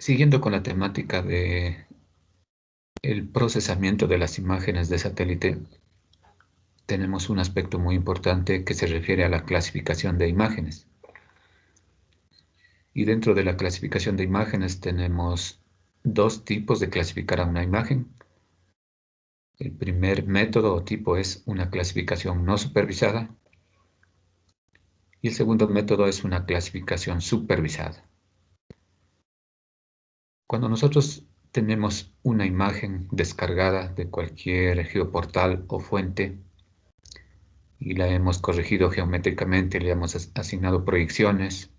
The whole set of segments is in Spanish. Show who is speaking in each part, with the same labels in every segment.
Speaker 1: Siguiendo con la temática de el procesamiento de las imágenes de satélite, tenemos un aspecto muy importante que se refiere a la clasificación de imágenes. Y dentro de la clasificación de imágenes tenemos dos tipos de clasificar a una imagen. El primer método o tipo es una clasificación no supervisada y el segundo método es una clasificación supervisada. Cuando nosotros tenemos una imagen descargada de cualquier geoportal o fuente y la hemos corregido geométricamente, le hemos asignado proyecciones,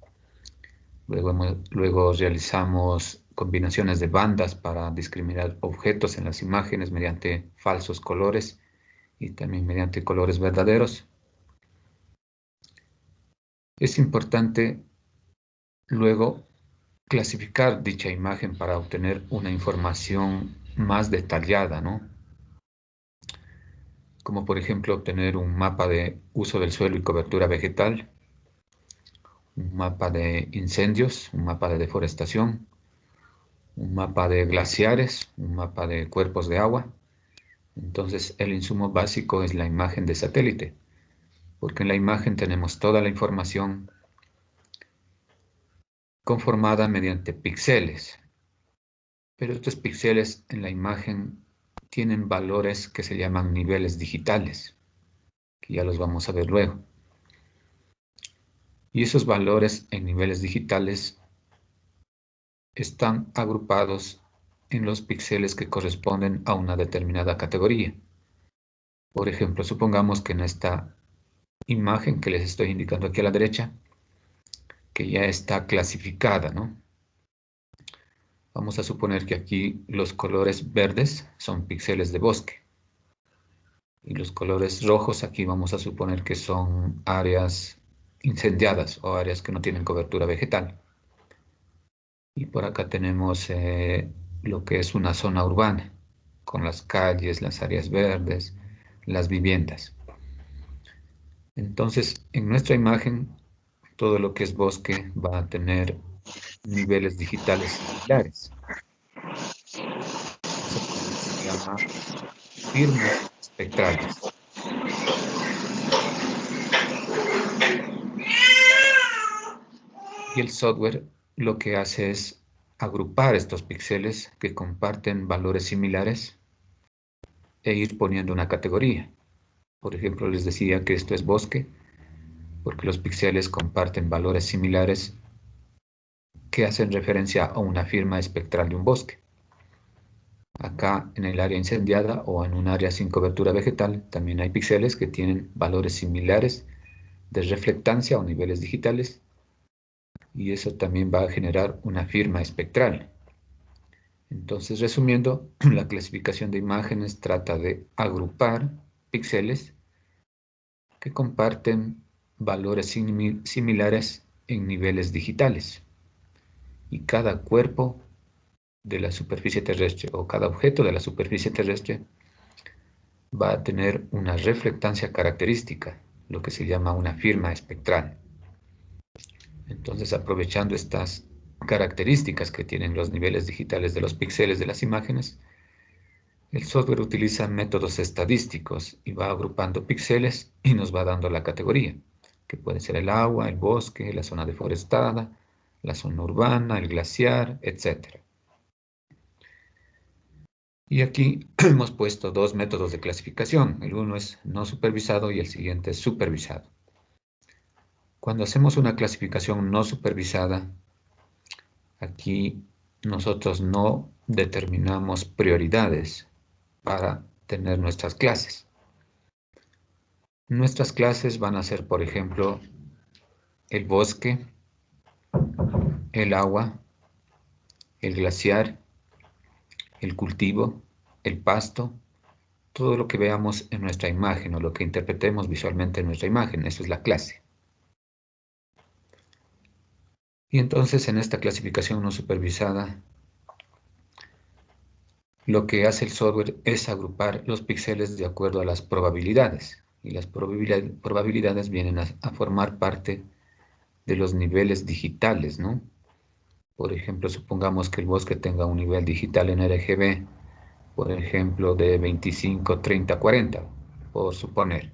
Speaker 1: luego realizamos combinaciones de bandas para discriminar objetos en las imágenes mediante falsos colores y también mediante colores verdaderos. Es importante luego clasificar dicha imagen para obtener una información más detallada, ¿no? Como por ejemplo obtener un mapa de uso del suelo y cobertura vegetal, un mapa de incendios, un mapa de deforestación, un mapa de glaciares, un mapa de cuerpos de agua. Entonces el insumo básico es la imagen de satélite, porque en la imagen tenemos toda la información conformada mediante píxeles. Pero estos píxeles en la imagen tienen valores que se llaman niveles digitales, que ya los vamos a ver luego. Y esos valores en niveles digitales están agrupados en los píxeles que corresponden a una determinada categoría. Por ejemplo, supongamos que en esta imagen que les estoy indicando aquí a la derecha, que ya está clasificada, ¿no? Vamos a suponer que aquí los colores verdes son píxeles de bosque. Y los colores rojos aquí vamos a suponer que son áreas incendiadas o áreas que no tienen cobertura vegetal. Y por acá tenemos lo que es una zona urbana, con las calles, las áreas verdes, las viviendas. Entonces, en nuestra imagen, todo lo que es bosque va a tener niveles digitales similares. Eso también se llama firmas espectrales. Y el software lo que hace es agrupar estos píxeles que comparten valores similares e ir poniendo una categoría. Por ejemplo, les decía que esto es bosque, porque los píxeles comparten valores similares que hacen referencia a una firma espectral de un bosque. Acá en el área incendiada o en un área sin cobertura vegetal también hay píxeles que tienen valores similares de reflectancia o niveles digitales y eso también va a generar una firma espectral. Entonces, resumiendo, la clasificación de imágenes trata de agrupar píxeles que comparten valores similares en niveles digitales. Y cada cuerpo de la superficie terrestre o cada objeto de la superficie terrestre va a tener una reflectancia característica, lo que se llama una firma espectral. Entonces, aprovechando estas características que tienen los niveles digitales de los píxeles de las imágenes, el software utiliza métodos estadísticos y va agrupando píxeles y nos va dando la categoría, que puede ser el agua, el bosque, la zona deforestada, la zona urbana, el glaciar, etc. Y aquí hemos puesto dos métodos de clasificación. El uno es no supervisado y el siguiente es supervisado. Cuando hacemos una clasificación no supervisada, aquí nosotros no determinamos prioridades para tener nuestras clases. Nuestras clases van a ser, por ejemplo, el bosque, el agua, el glaciar, el cultivo, el pasto, todo lo que veamos en nuestra imagen o lo que interpretemos visualmente en nuestra imagen. Eso es la clase. Y entonces en esta clasificación no supervisada, lo que hace el software es agrupar los píxeles de acuerdo a las probabilidades. Y las probabilidades vienen a formar parte de los niveles digitales, ¿no? Por ejemplo, supongamos que el bosque tenga un nivel digital en RGB, por ejemplo, de 25, 30, 40, por suponer.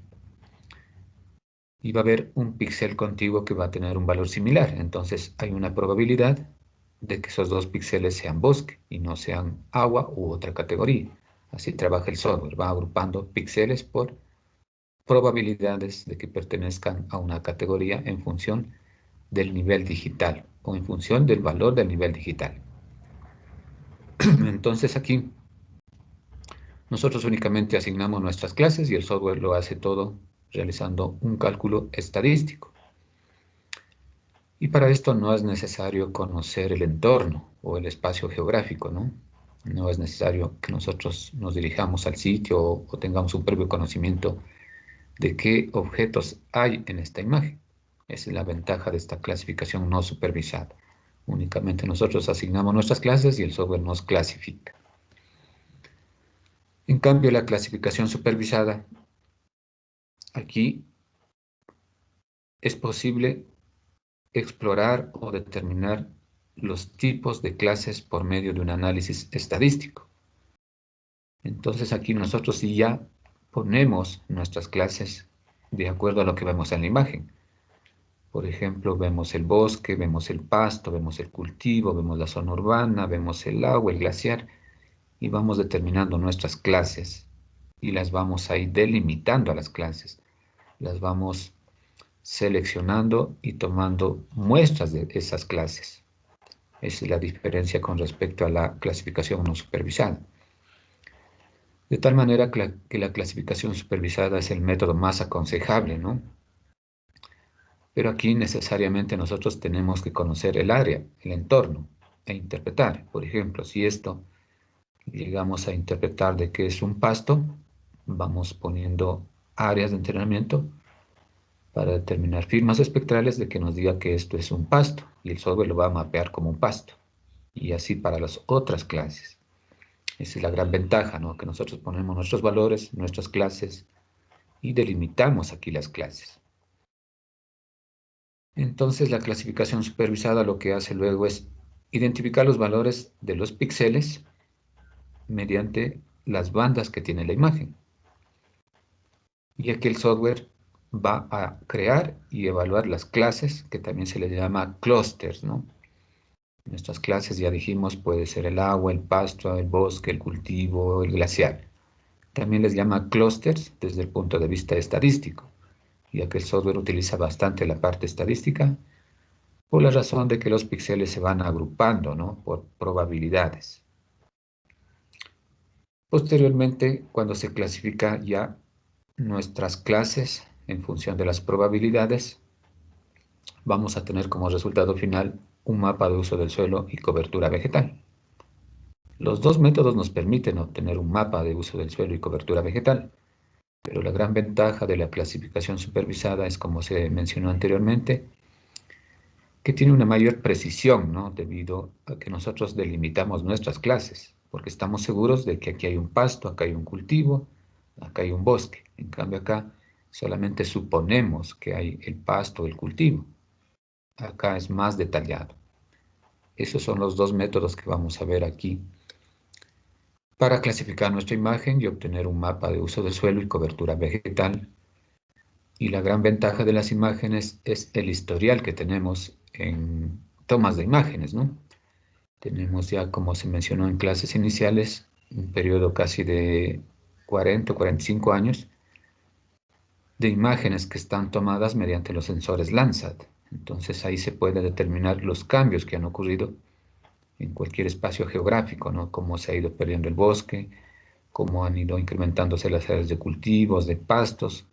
Speaker 1: Y va a haber un píxel contiguo que va a tener un valor similar. Entonces hay una probabilidad de que esos dos píxeles sean bosque y no sean agua u otra categoría. Así trabaja el software, va agrupando píxeles por probabilidades de que pertenezcan a una categoría en función del nivel digital o en función del valor del nivel digital. Entonces aquí nosotros únicamente asignamos nuestras clases y el software lo hace todo realizando un cálculo estadístico. Y para esto no es necesario conocer el entorno o el espacio geográfico, ¿no? No es necesario que nosotros nos dirijamos al sitio o tengamos un previo conocimiento de qué objetos hay en esta imagen. Esa es la ventaja de esta clasificación no supervisada. Únicamente nosotros asignamos nuestras clases y el software nos clasifica. En cambio, la clasificación supervisada, aquí es posible explorar o determinar los tipos de clases por medio de un análisis estadístico. Entonces aquí nosotros sí ya ponemos nuestras clases de acuerdo a lo que vemos en la imagen. Por ejemplo, vemos el bosque, vemos el pasto, vemos el cultivo, vemos la zona urbana, vemos el agua, el glaciar, y vamos determinando nuestras clases y las vamos ahí delimitando a las clases. Las vamos seleccionando y tomando muestras de esas clases. Esa es la diferencia con respecto a la clasificación no supervisada. De tal manera que la clasificación supervisada es el método más aconsejable, ¿no? Pero aquí necesariamente nosotros tenemos que conocer el área, el entorno, e interpretar. Por ejemplo, si esto llegamos a interpretar de que es un pasto, vamos poniendo áreas de entrenamiento para determinar firmas espectrales de que nos diga que esto es un pasto, y el software lo va a mapear como un pasto. Y así para las otras clases. Esa es la gran ventaja, ¿no? Que nosotros ponemos nuestros valores, nuestras clases, y delimitamos aquí las clases. Entonces la clasificación supervisada lo que hace luego es identificar los valores de los píxeles mediante las bandas que tiene la imagen. Y aquí el software va a crear y evaluar las clases, que también se les llama clusters, ¿no? Nuestras clases, ya dijimos, puede ser el agua, el pasto, el bosque, el cultivo, el glaciar. También les llama clusters desde el punto de vista estadístico, ya que el software utiliza bastante la parte estadística, por la razón de que los píxeles se van agrupando, ¿no? Por probabilidades. Posteriormente, cuando se clasifica ya nuestras clases en función de las probabilidades, vamos a tener como resultado final un mapa de uso del suelo y cobertura vegetal. Los dos métodos nos permiten obtener un mapa de uso del suelo y cobertura vegetal, pero la gran ventaja de la clasificación supervisada es, como se mencionó anteriormente, que tiene una mayor precisión, ¿no? Debido a que nosotros delimitamos nuestras clases, porque estamos seguros de que aquí hay un pasto, acá hay un cultivo, acá hay un bosque. En cambio acá solamente suponemos que hay el pasto o el cultivo. Acá es más detallado. Esos son los dos métodos que vamos a ver aquí para clasificar nuestra imagen y obtener un mapa de uso del suelo y cobertura vegetal. Y la gran ventaja de las imágenes es el historial que tenemos en tomas de imágenes, ¿no? Tenemos ya, como se mencionó en clases iniciales, un periodo casi de 40 o 45 años de imágenes que están tomadas mediante los sensores Landsat. Entonces ahí se puede determinar los cambios que han ocurrido en cualquier espacio geográfico, ¿no? Cómo se ha ido perdiendo el bosque, cómo han ido incrementándose las áreas de cultivos, de pastos,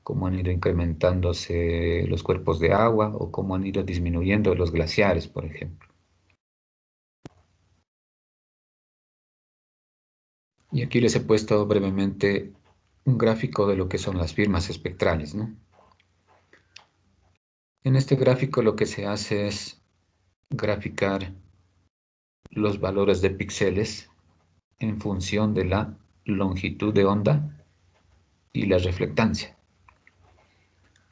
Speaker 1: cómo han ido incrementándose los cuerpos de agua o cómo han ido disminuyendo los glaciares, por ejemplo. Y aquí les he puesto brevemente un gráfico de lo que son las firmas espectrales, ¿no? En este gráfico lo que se hace es graficar los valores de píxeles en función de la longitud de onda y la reflectancia.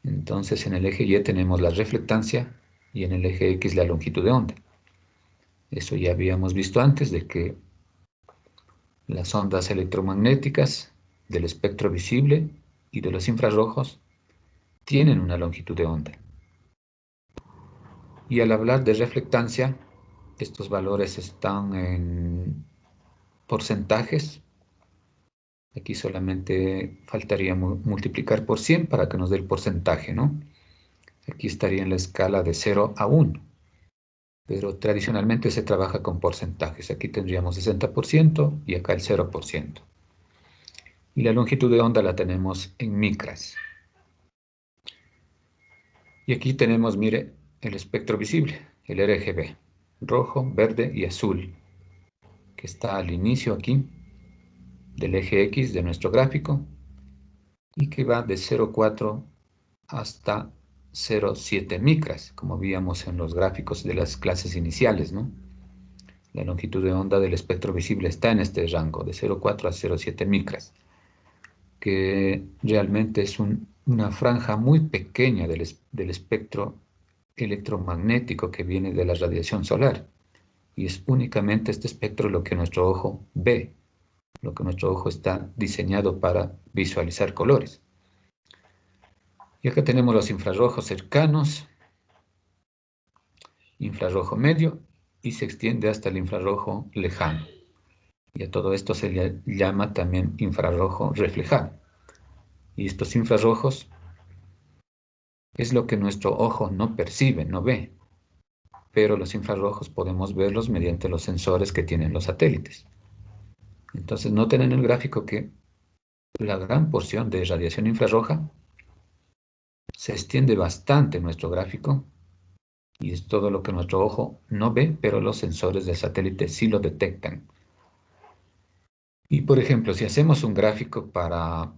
Speaker 1: Entonces en el eje Y tenemos la reflectancia y en el eje X la longitud de onda. Eso ya habíamos visto antes de que las ondas electromagnéticas del espectro visible y de los infrarrojos tienen una longitud de onda. Y al hablar de reflectancia, estos valores están en porcentajes. Aquí solamente faltaría multiplicar por 100 para que nos dé el porcentaje, ¿no? Aquí estaría en la escala de 0 a 1, pero tradicionalmente se trabaja con porcentajes. Aquí tendríamos 60% y acá el 0%. Y la longitud de onda la tenemos en micras. Y aquí tenemos, mire, el espectro visible, el RGB, rojo, verde y azul, que está al inicio aquí del eje X de nuestro gráfico y que va de 0,4 hasta 0,7 micras, como víamos en los gráficos de las clases iniciales, ¿no? La longitud de onda del espectro visible está en este rango, de 0,4 a 0,7 micras, que realmente es una franja muy pequeña del espectro electromagnético que viene de la radiación solar. Y es únicamente este espectro lo que nuestro ojo ve, lo que nuestro ojo está diseñado para visualizar colores. Y acá tenemos los infrarrojos cercanos, infrarrojo medio, y se extiende hasta el infrarrojo lejano. Y a todo esto se le llama también infrarrojo reflejado. Y estos infrarrojos es lo que nuestro ojo no percibe, no ve. Pero los infrarrojos podemos verlos mediante los sensores que tienen los satélites. Entonces noten en el gráfico que la gran porción de radiación infrarroja se extiende bastante en nuestro gráfico y es todo lo que nuestro ojo no ve, pero los sensores del satélite sí lo detectan. Y por ejemplo, si hacemos un gráfico para,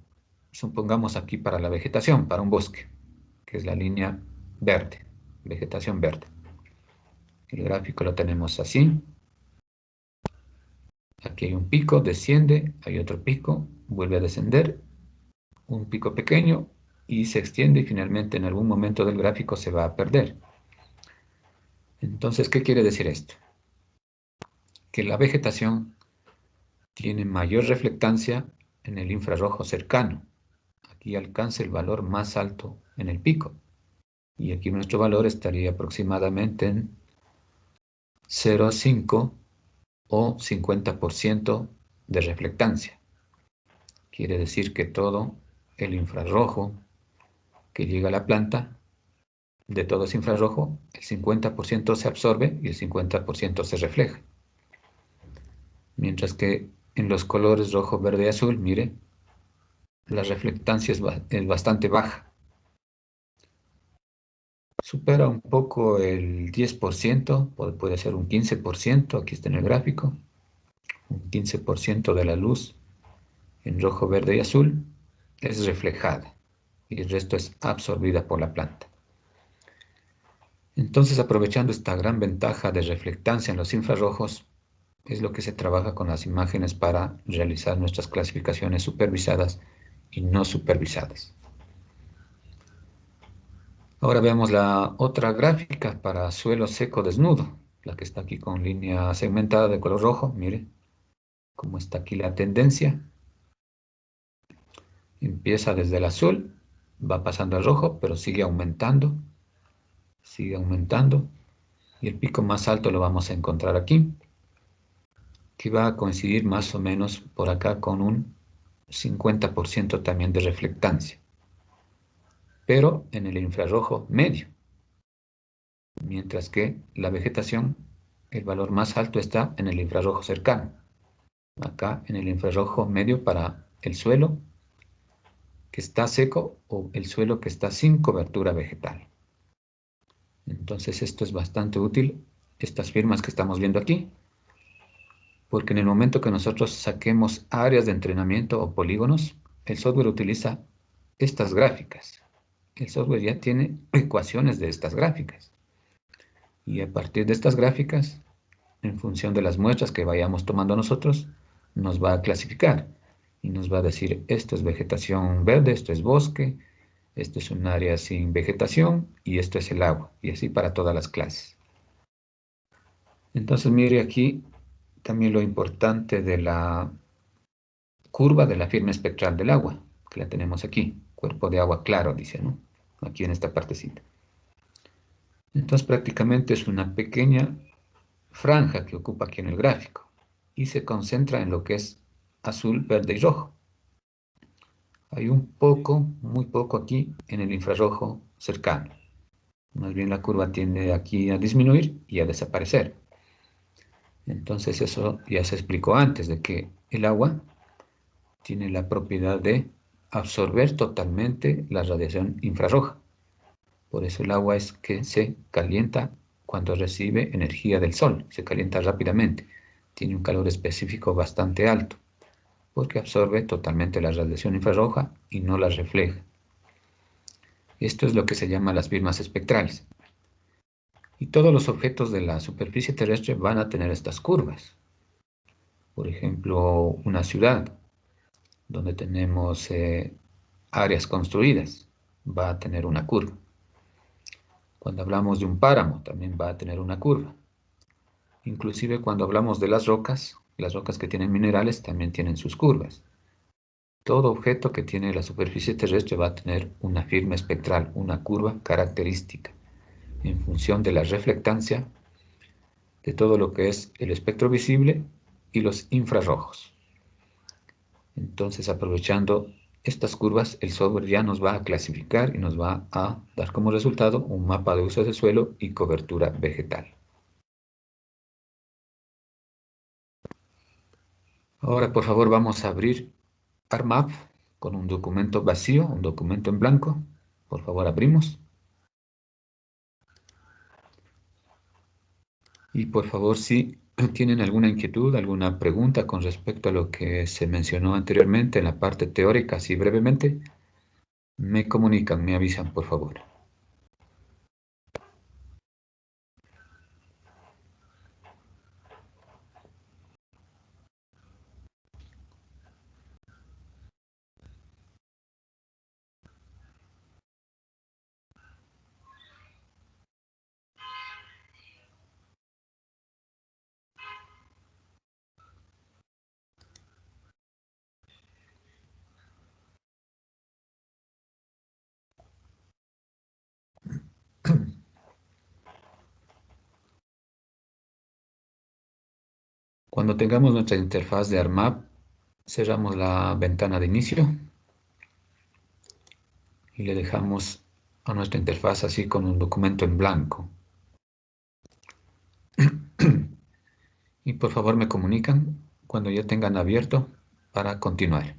Speaker 1: supongamos aquí para la vegetación, para un bosque, que es la línea verde, vegetación verde. El gráfico lo tenemos así. Aquí hay un pico, desciende, hay otro pico, vuelve a descender, un pico pequeño y se extiende y finalmente en algún momento del gráfico se va a perder. Entonces, ¿qué quiere decir esto? Que la vegetación tiene mayor reflectancia en el infrarrojo cercano. Aquí alcanza el valor más alto en el pico. Y aquí nuestro valor estaría aproximadamente en 0,5 o 50% de reflectancia. Quiere decir que todo el infrarrojo que llega a la planta, de todo ese infrarrojo, el 50% se absorbe y el 50% se refleja. Mientras que en los colores rojo, verde y azul, mire, la reflectancia es bastante baja. Supera un poco el 10%, puede ser un 15%, aquí está en el gráfico, un 15% de la luz en rojo, verde y azul es reflejada y el resto es absorbida por la planta. Entonces, aprovechando esta gran ventaja de reflectancia en los infrarrojos, es lo que se trabaja con las imágenes para realizar nuestras clasificaciones supervisadas y no supervisadas. Ahora veamos la otra gráfica para suelo seco desnudo, la que está aquí con línea segmentada de color rojo. Mire cómo está aquí la tendencia. Empieza desde el azul, va pasando al rojo, pero sigue aumentando, y el pico más alto lo vamos a encontrar aquí, que va a coincidir más o menos por acá con un 50% también de reflectancia, pero en el infrarrojo medio, mientras que la vegetación, el valor más alto está en el infrarrojo cercano, acá en el infrarrojo medio para el suelo que está seco o el suelo que está sin cobertura vegetal. Entonces esto es bastante útil, estas firmas que estamos viendo aquí, porque en el momento que nosotros saquemos áreas de entrenamiento o polígonos, el software utiliza estas gráficas. El software ya tiene ecuaciones de estas gráficas. Y a partir de estas gráficas, en función de las muestras que vayamos tomando nosotros, nos va a clasificar y nos va a decir, esto es vegetación verde, esto es bosque, esto es un área sin vegetación y esto es el agua, y así para todas las clases. Entonces mire aquí también lo importante de la curva de la firma espectral del agua, que la tenemos aquí, cuerpo de agua claro, dice, ¿no? Aquí en esta partecita. Entonces prácticamente es una pequeña franja que ocupa aquí en el gráfico y se concentra en lo que es azul, verde y rojo. Hay un poco, muy poco aquí en el infrarrojo cercano. Más bien la curva tiende aquí a disminuir y a desaparecer. Entonces eso ya se explicó antes, de que el agua tiene la propiedad de absorber totalmente la radiación infrarroja. Por eso el agua es que se calienta cuando recibe energía del sol, se calienta rápidamente. Tiene un calor específico bastante alto, porque absorbe totalmente la radiación infrarroja y no la refleja. Esto es lo que se llama las firmas espectrales. Y todos los objetos de la superficie terrestre van a tener estas curvas. Por ejemplo, una ciudad donde tenemos áreas construidas va a tener una curva. Cuando hablamos de un páramo también va a tener una curva. Inclusive cuando hablamos de las rocas que tienen minerales también tienen sus curvas. Todo objeto que tiene la superficie terrestre va a tener una firma espectral, una curva característica, en función de la reflectancia de todo lo que es el espectro visible y los infrarrojos. Entonces, aprovechando estas curvas, el software ya nos va a clasificar y nos va a dar como resultado un mapa de uso de suelo y cobertura vegetal. Ahora, por favor, vamos a abrir ArcMap con un documento vacío, un documento en blanco. Por favor, abrimos. Y por favor, si tienen alguna inquietud, alguna pregunta con respecto a lo que se mencionó anteriormente en la parte teórica, así brevemente, me comunican, me avisan, por favor. Cuando tengamos nuestra interfaz de ArcMap, cerramos la ventana de inicio y le dejamos a nuestra interfaz así con un documento en blanco. Y por favor me comunican cuando ya tengan abierto para continuar.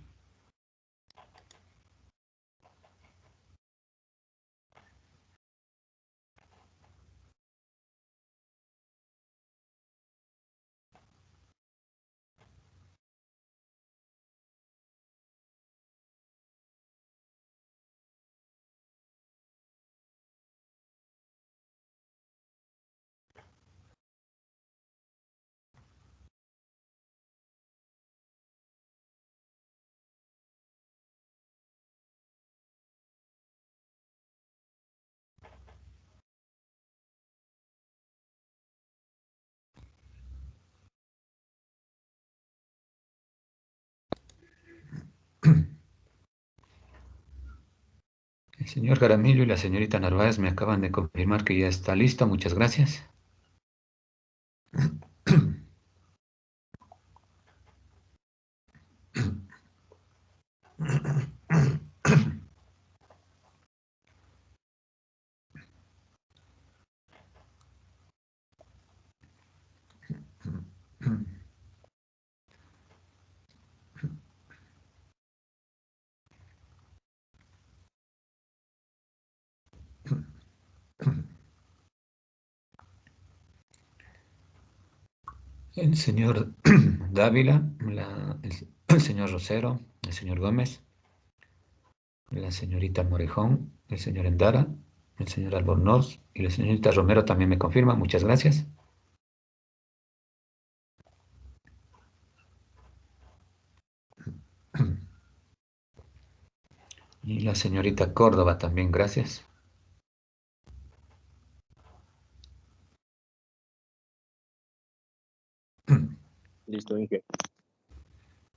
Speaker 1: El señor Jaramillo y la señorita Narváez me acaban de confirmar que ya está listo. Muchas gracias. El señor Dávila, el señor Rosero, el señor Gómez, la señorita Morejón, el señor Endara, el señor Albornoz y la señorita Romero también me confirma. Muchas gracias. Y la señorita Córdoba también, gracias.
Speaker 2: Listo, Inge.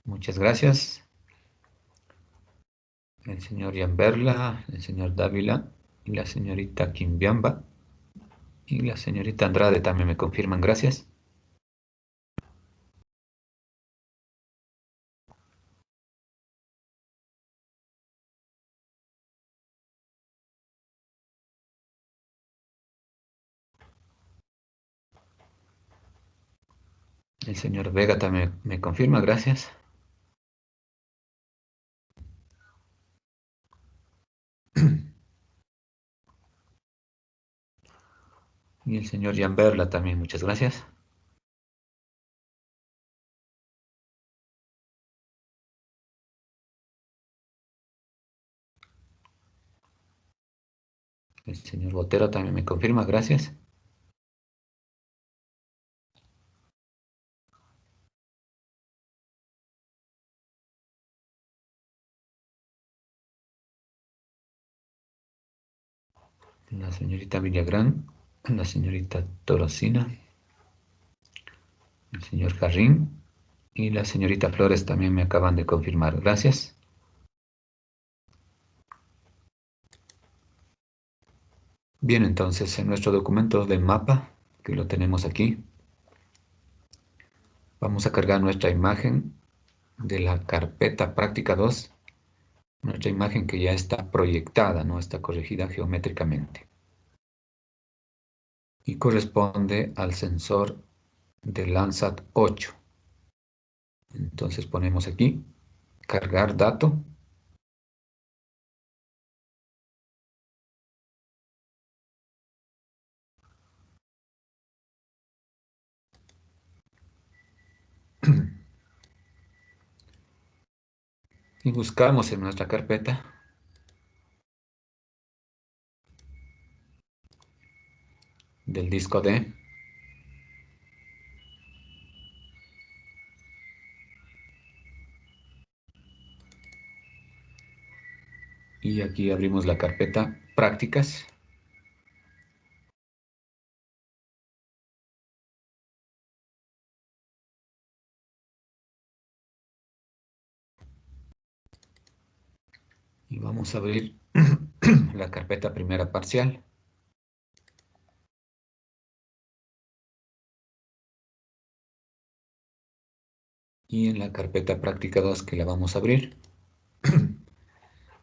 Speaker 1: Muchas gracias. El señor Yamberla, el señor Dávila y la señorita Quimbiamba y la señorita Andrade también me confirman. Gracias. El señor Vega también me confirma. Gracias. Y el señor Yamberla también. Muchas gracias. El señor Botero también me confirma. Gracias. La señorita Villagrán, la señorita Torosina, el señor Jarrín y la señorita Flores también me acaban de confirmar. Gracias. Bien, entonces en nuestro documento de mapa, que lo tenemos aquí, vamos a cargar nuestra imagen de la carpeta práctica 2, nuestra imagen que ya está proyectada, no está corregida geométricamente. Y corresponde al sensor de Landsat 8. Entonces ponemos aquí, cargar dato. Y buscamos en nuestra carpeta del disco D. Y aquí abrimos la carpeta prácticas. Y vamos a abrir la carpeta primera parcial. Y en la carpeta práctica 2 que la vamos a abrir,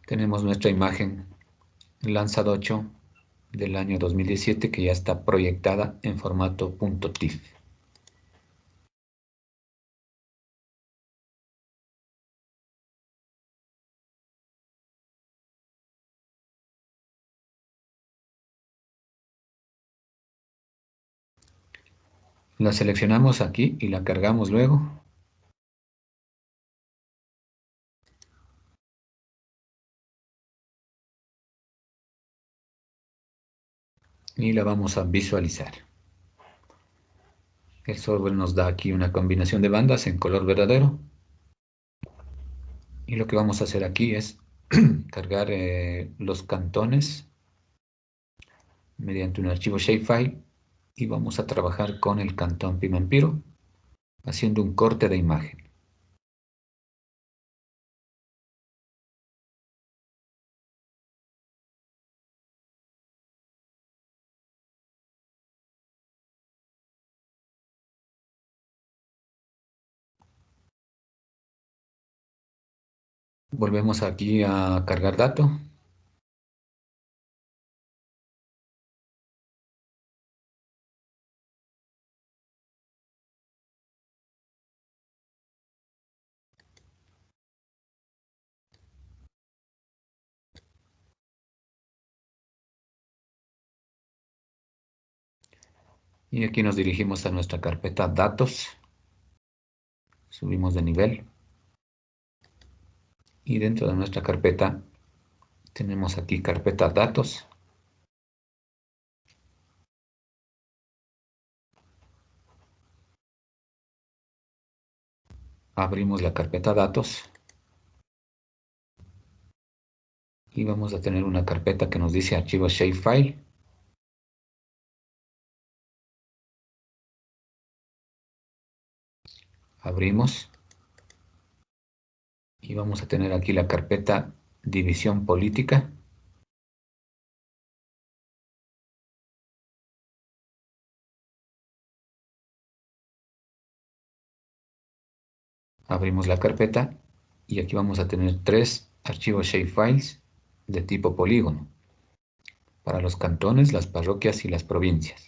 Speaker 1: tenemos nuestra imagen Landsat 8 del año 2017 que ya está proyectada en formato .tif. La seleccionamos aquí y la cargamos luego. Y la vamos a visualizar. El software nos da aquí una combinación de bandas en color verdadero. Y lo que vamos a hacer aquí es cargar los cantones mediante un archivo shapefile y vamos a trabajar con el cantón Pimampiro haciendo un corte de imagen. Volvemos aquí a cargar dato. Y aquí nos dirigimos a nuestra carpeta datos. Subimos de nivel. Y dentro de nuestra carpeta tenemos aquí carpeta datos. Abrimos la carpeta datos. Y vamos a tener una carpeta que nos dice archivo shapefile. Abrimos y vamos a tener aquí la carpeta División Política. Abrimos la carpeta y aquí vamos a tener 3 archivos shapefiles de tipo polígono para los cantones, las parroquias y las provincias.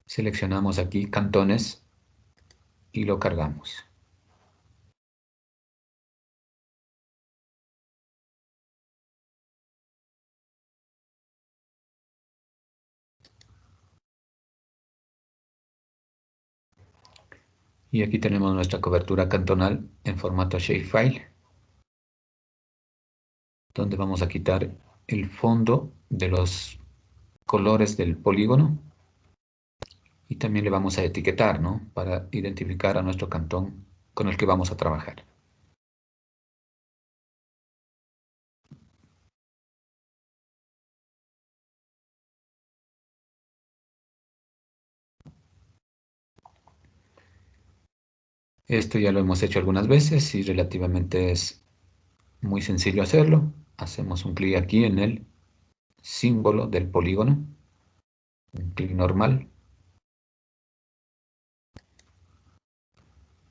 Speaker 1: Seleccionamos aquí cantones y lo cargamos. Y aquí tenemos nuestra cobertura cantonal en formato shapefile, donde vamos a quitar el fondo de los colores del polígono y también le vamos a etiquetar, ¿no? Para identificar a nuestro cantón con el que vamos a trabajar. Esto ya lo hemos hecho algunas veces y relativamente es muy sencillo hacerlo. Hacemos un clic aquí en el símbolo del polígono, un clic normal.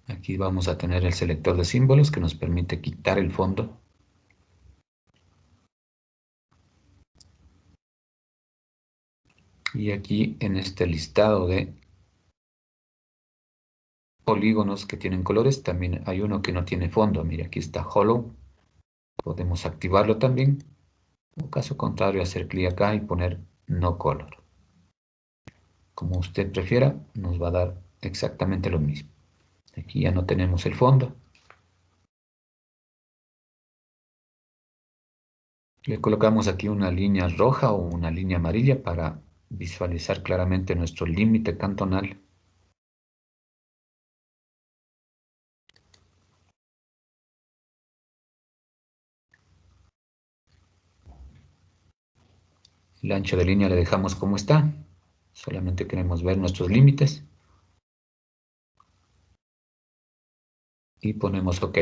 Speaker 1: Aquí vamos a tener el selector de símbolos que nos permite quitar el fondo. Y aquí en este listado de polígonos que tienen colores, también hay uno que no tiene fondo. Mire, aquí está Hollow. Podemos activarlo también. En caso contrario, hacer clic acá y poner No Color. Como usted prefiera, nos va a dar exactamente lo mismo. Aquí ya no tenemos el fondo. Le colocamos aquí una línea roja o una línea amarilla para visualizar claramente nuestro límite cantonal. El ancho de línea le dejamos como está. Solamente queremos ver nuestros límites. Y ponemos OK.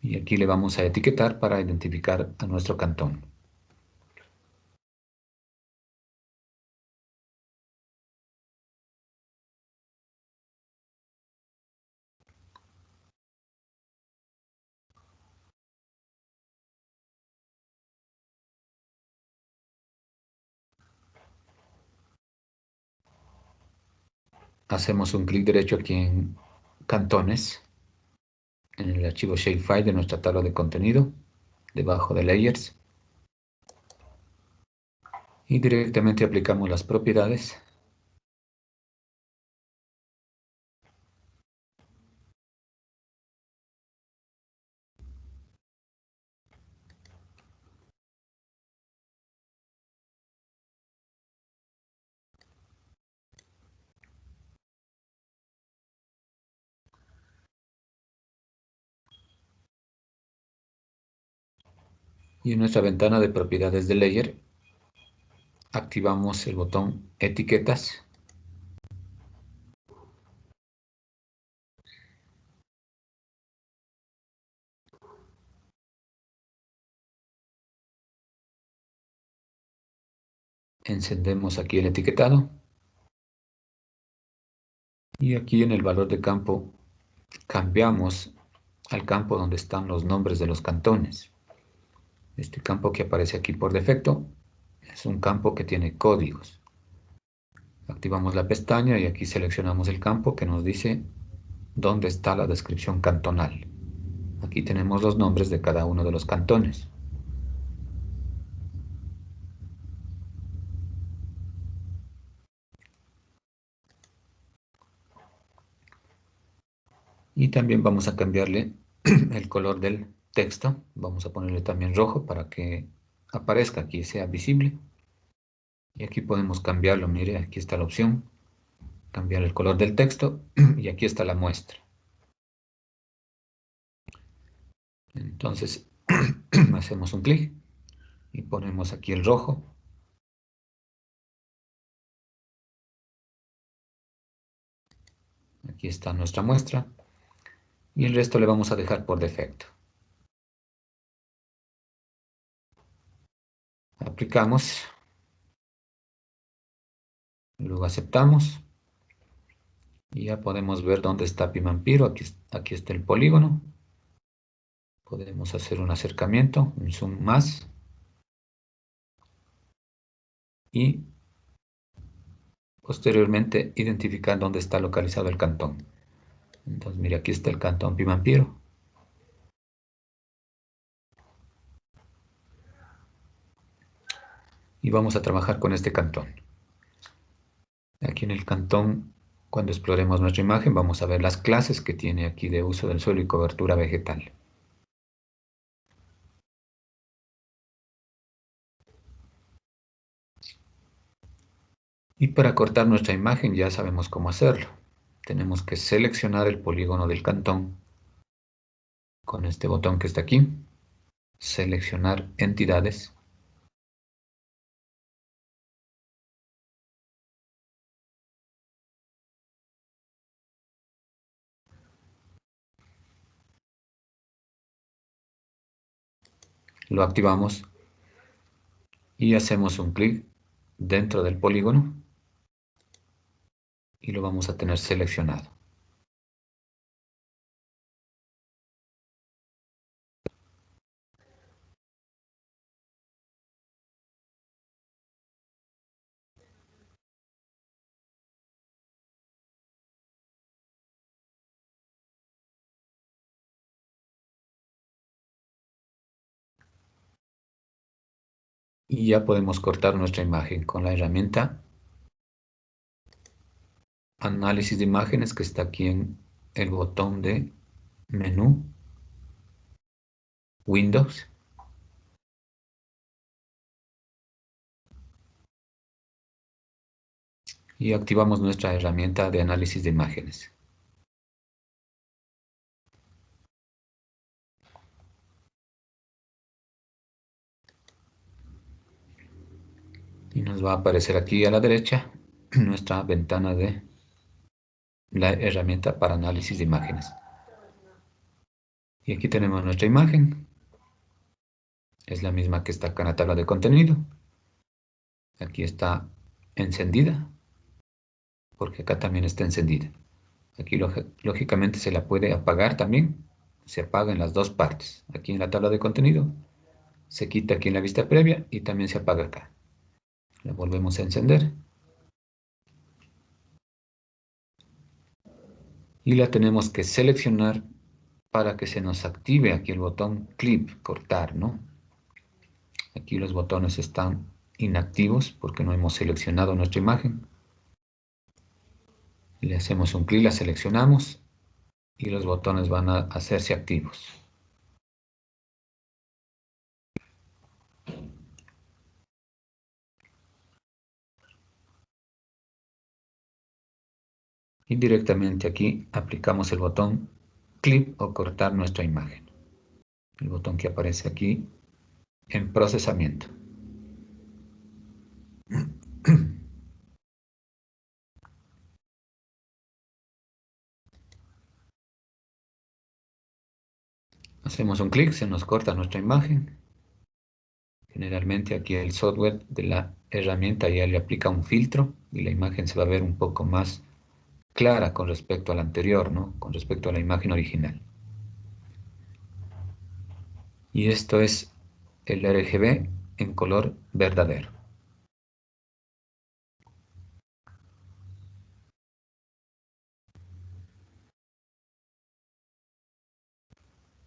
Speaker 1: Y aquí le vamos a etiquetar para identificar a nuestro cantón. Hacemos un clic derecho aquí en Cantones, en el archivo shapefile de nuestra tabla de contenido, debajo de Layers. Y directamente aplicamos las propiedades. Y en nuestra ventana de propiedades de Layer, activamos el botón Etiquetas. Encendemos aquí el etiquetado. Y aquí en el valor de campo cambiamos al campo donde están los nombres de los cantones. Este campo que aparece aquí por defecto es un campo que tiene códigos. Activamos la pestaña y aquí seleccionamos el campo que nos dice dónde está la descripción cantonal. Aquí tenemos los nombres de cada uno de los cantones. Y también vamos a cambiarle el color del texto. Vamos a ponerle también rojo para que aparezca aquí, sea visible. Y aquí podemos cambiarlo. Mire, aquí está la opción. Cambiar el color del texto y aquí está la muestra. Entonces, hacemos un clic y ponemos aquí el rojo. Aquí está nuestra muestra. Y el resto le vamos a dejar por defecto. Aplicamos. Luego aceptamos. Y ya podemos ver dónde está Pimampiro. Aquí está el polígono. Podemos hacer un acercamiento, un zoom más. Y posteriormente identificar dónde está localizado el cantón. Entonces, mire, aquí está el cantón Pimampiro. Y vamos a trabajar con este cantón. Aquí en el cantón, cuando exploremos nuestra imagen, vamos a ver las clases que tiene aquí de uso del suelo y cobertura vegetal. Y para cortar nuestra imagen ya sabemos cómo hacerlo. Tenemos que seleccionar el polígono del cantón con este botón que está aquí. Seleccionar entidades. Lo activamos y hacemos un clic dentro del polígono y lo vamos a tener seleccionado. Y ya podemos cortar nuestra imagen con la herramienta Análisis de imágenes que está aquí en el botón de menú, Windows. Y activamos nuestra herramienta de análisis de imágenes. Y nos va a aparecer aquí a la derecha nuestra ventana de la herramienta para análisis de imágenes. Y aquí tenemos nuestra imagen. Es la misma que está acá en la tabla de contenido. Aquí está encendida, porque acá también está encendida. Aquí lógicamente se la puede apagar también. Se apaga en las dos partes. Aquí en la tabla de contenido se quita aquí en la vista previa y también se apaga acá. La volvemos a encender. Y la tenemos que seleccionar para que se nos active aquí el botón clip, cortar, ¿no? Aquí los botones están inactivos porque no hemos seleccionado nuestra imagen. Le hacemos un clic, la seleccionamos y los botones van a hacerse activos. Y directamente aquí aplicamos el botón clip o cortar nuestra imagen. El botón que aparece aquí en procesamiento. Hacemos un clic, se nos corta nuestra imagen. Generalmente aquí el software de la herramienta ya le aplica un filtro y la imagen se va a ver un poco más clara con respecto a la anterior, ¿no? Con respecto a la imagen original. Y esto es el RGB en color verdadero.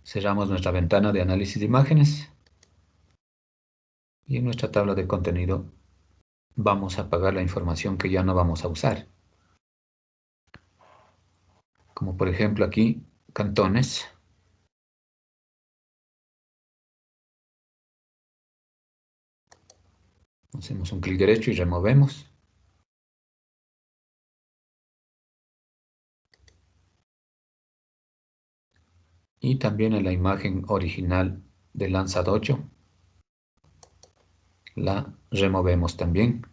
Speaker 1: Cerramos nuestra ventana de análisis de imágenes y en nuestra tabla de contenido vamos a apagar la información que ya no vamos a usar. Como por ejemplo aquí, cantones. Hacemos un clic derecho y removemos. Y también en la imagen original de Landsat 8 la removemos también.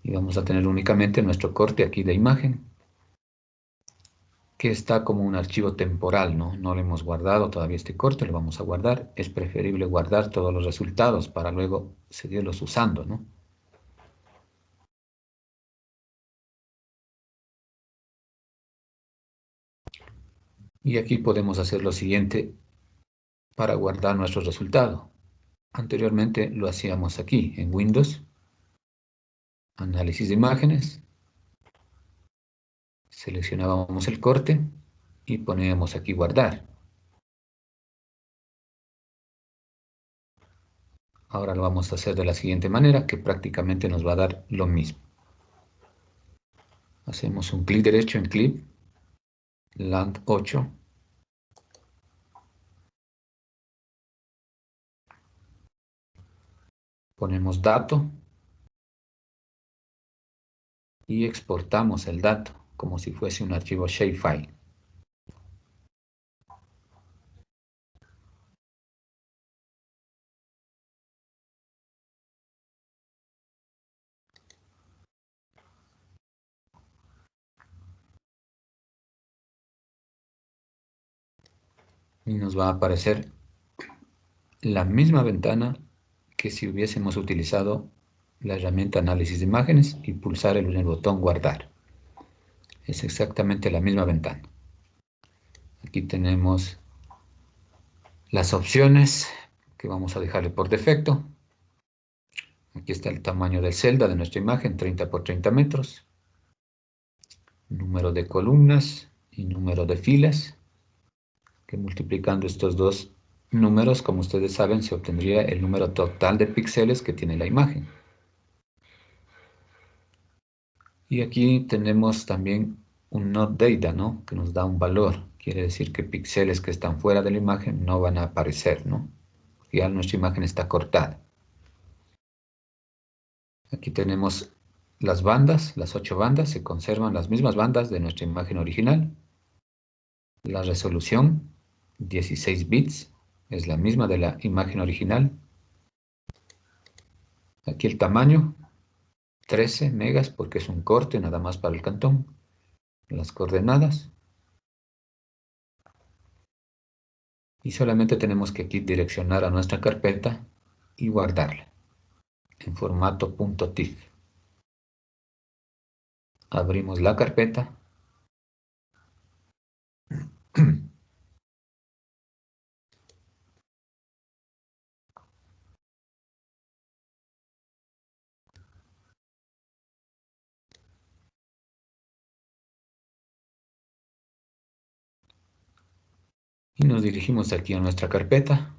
Speaker 1: Y vamos a tener únicamente nuestro corte aquí de imagen, que está como un archivo temporal, ¿no? No lo hemos guardado todavía este corte, lo vamos a guardar. Es preferible guardar todos los resultados para luego seguirlos usando, ¿no? Y aquí podemos hacer lo siguiente para guardar nuestro resultado. Anteriormente lo hacíamos aquí, en Windows, análisis de imágenes, seleccionábamos el corte y poníamos aquí guardar. Ahora lo vamos a hacer de la siguiente manera, que prácticamente nos va a dar lo mismo. Hacemos un clic derecho en Clip, Land 8, ponemos dato y exportamos el dato como si fuese un archivo shapefile. Y nos va a aparecer la misma ventana que si hubiésemos utilizado la herramienta análisis de imágenes y pulsar el botón guardar. Es exactamente la misma ventana. Aquí tenemos las opciones que vamos a dejarle por defecto. Aquí está el tamaño del celda de nuestra imagen, 30 por 30 metros. Número de columnas y número de filas, que multiplicando estos dos números, como ustedes saben, se obtendría el número total de píxeles que tiene la imagen. Y aquí tenemos también un not data, ¿no? Que nos da un valor. Quiere decir que píxeles que están fuera de la imagen no van a aparecer, ¿no? Ya nuestra imagen está cortada. Aquí tenemos las bandas, las 8 bandas, se conservan las mismas bandas de nuestra imagen original. La resolución, 16 bits, es la misma de la imagen original. Aquí el tamaño, 13 megas, porque es un corte nada más para el cantón. Las coordenadas. Y solamente tenemos que aquí direccionar a nuestra carpeta y guardarla en formato .tif. Abrimos la carpeta. Y nos dirigimos aquí a nuestra carpeta.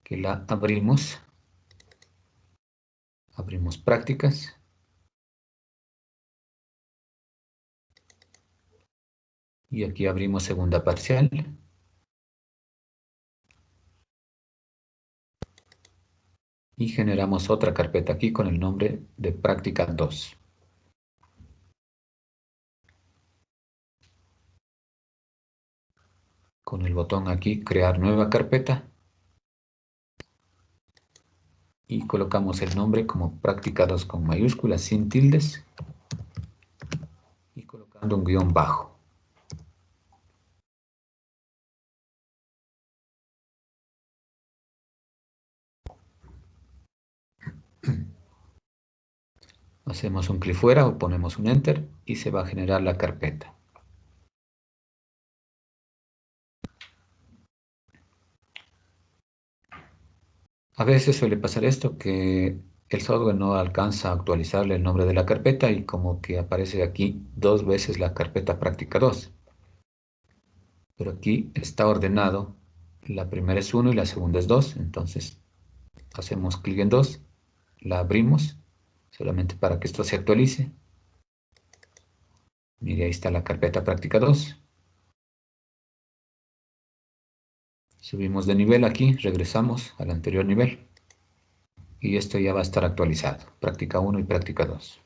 Speaker 1: Que la abrimos. Abrimos prácticas. Y aquí abrimos segunda parcial. Y generamos otra carpeta aquí con el nombre de práctica 2. Con el botón aquí, crear nueva carpeta. Y colocamos el nombre como práctica 2 con mayúsculas, sin tildes. Y colocando un guión bajo. Hacemos un clic fuera o ponemos un enter y se va a generar la carpeta. A veces suele pasar esto, que el software no alcanza a actualizarle el nombre de la carpeta y como que aparece aquí dos veces la carpeta práctica 2. Pero aquí está ordenado, la primera es 1 y la segunda es 2, entonces hacemos clic en 2, la abrimos, solamente para que esto se actualice. Mire, ahí está la carpeta práctica 2. Subimos de nivel aquí, regresamos al anterior nivel. Y esto ya va a estar actualizado. Práctica 1 y práctica 2.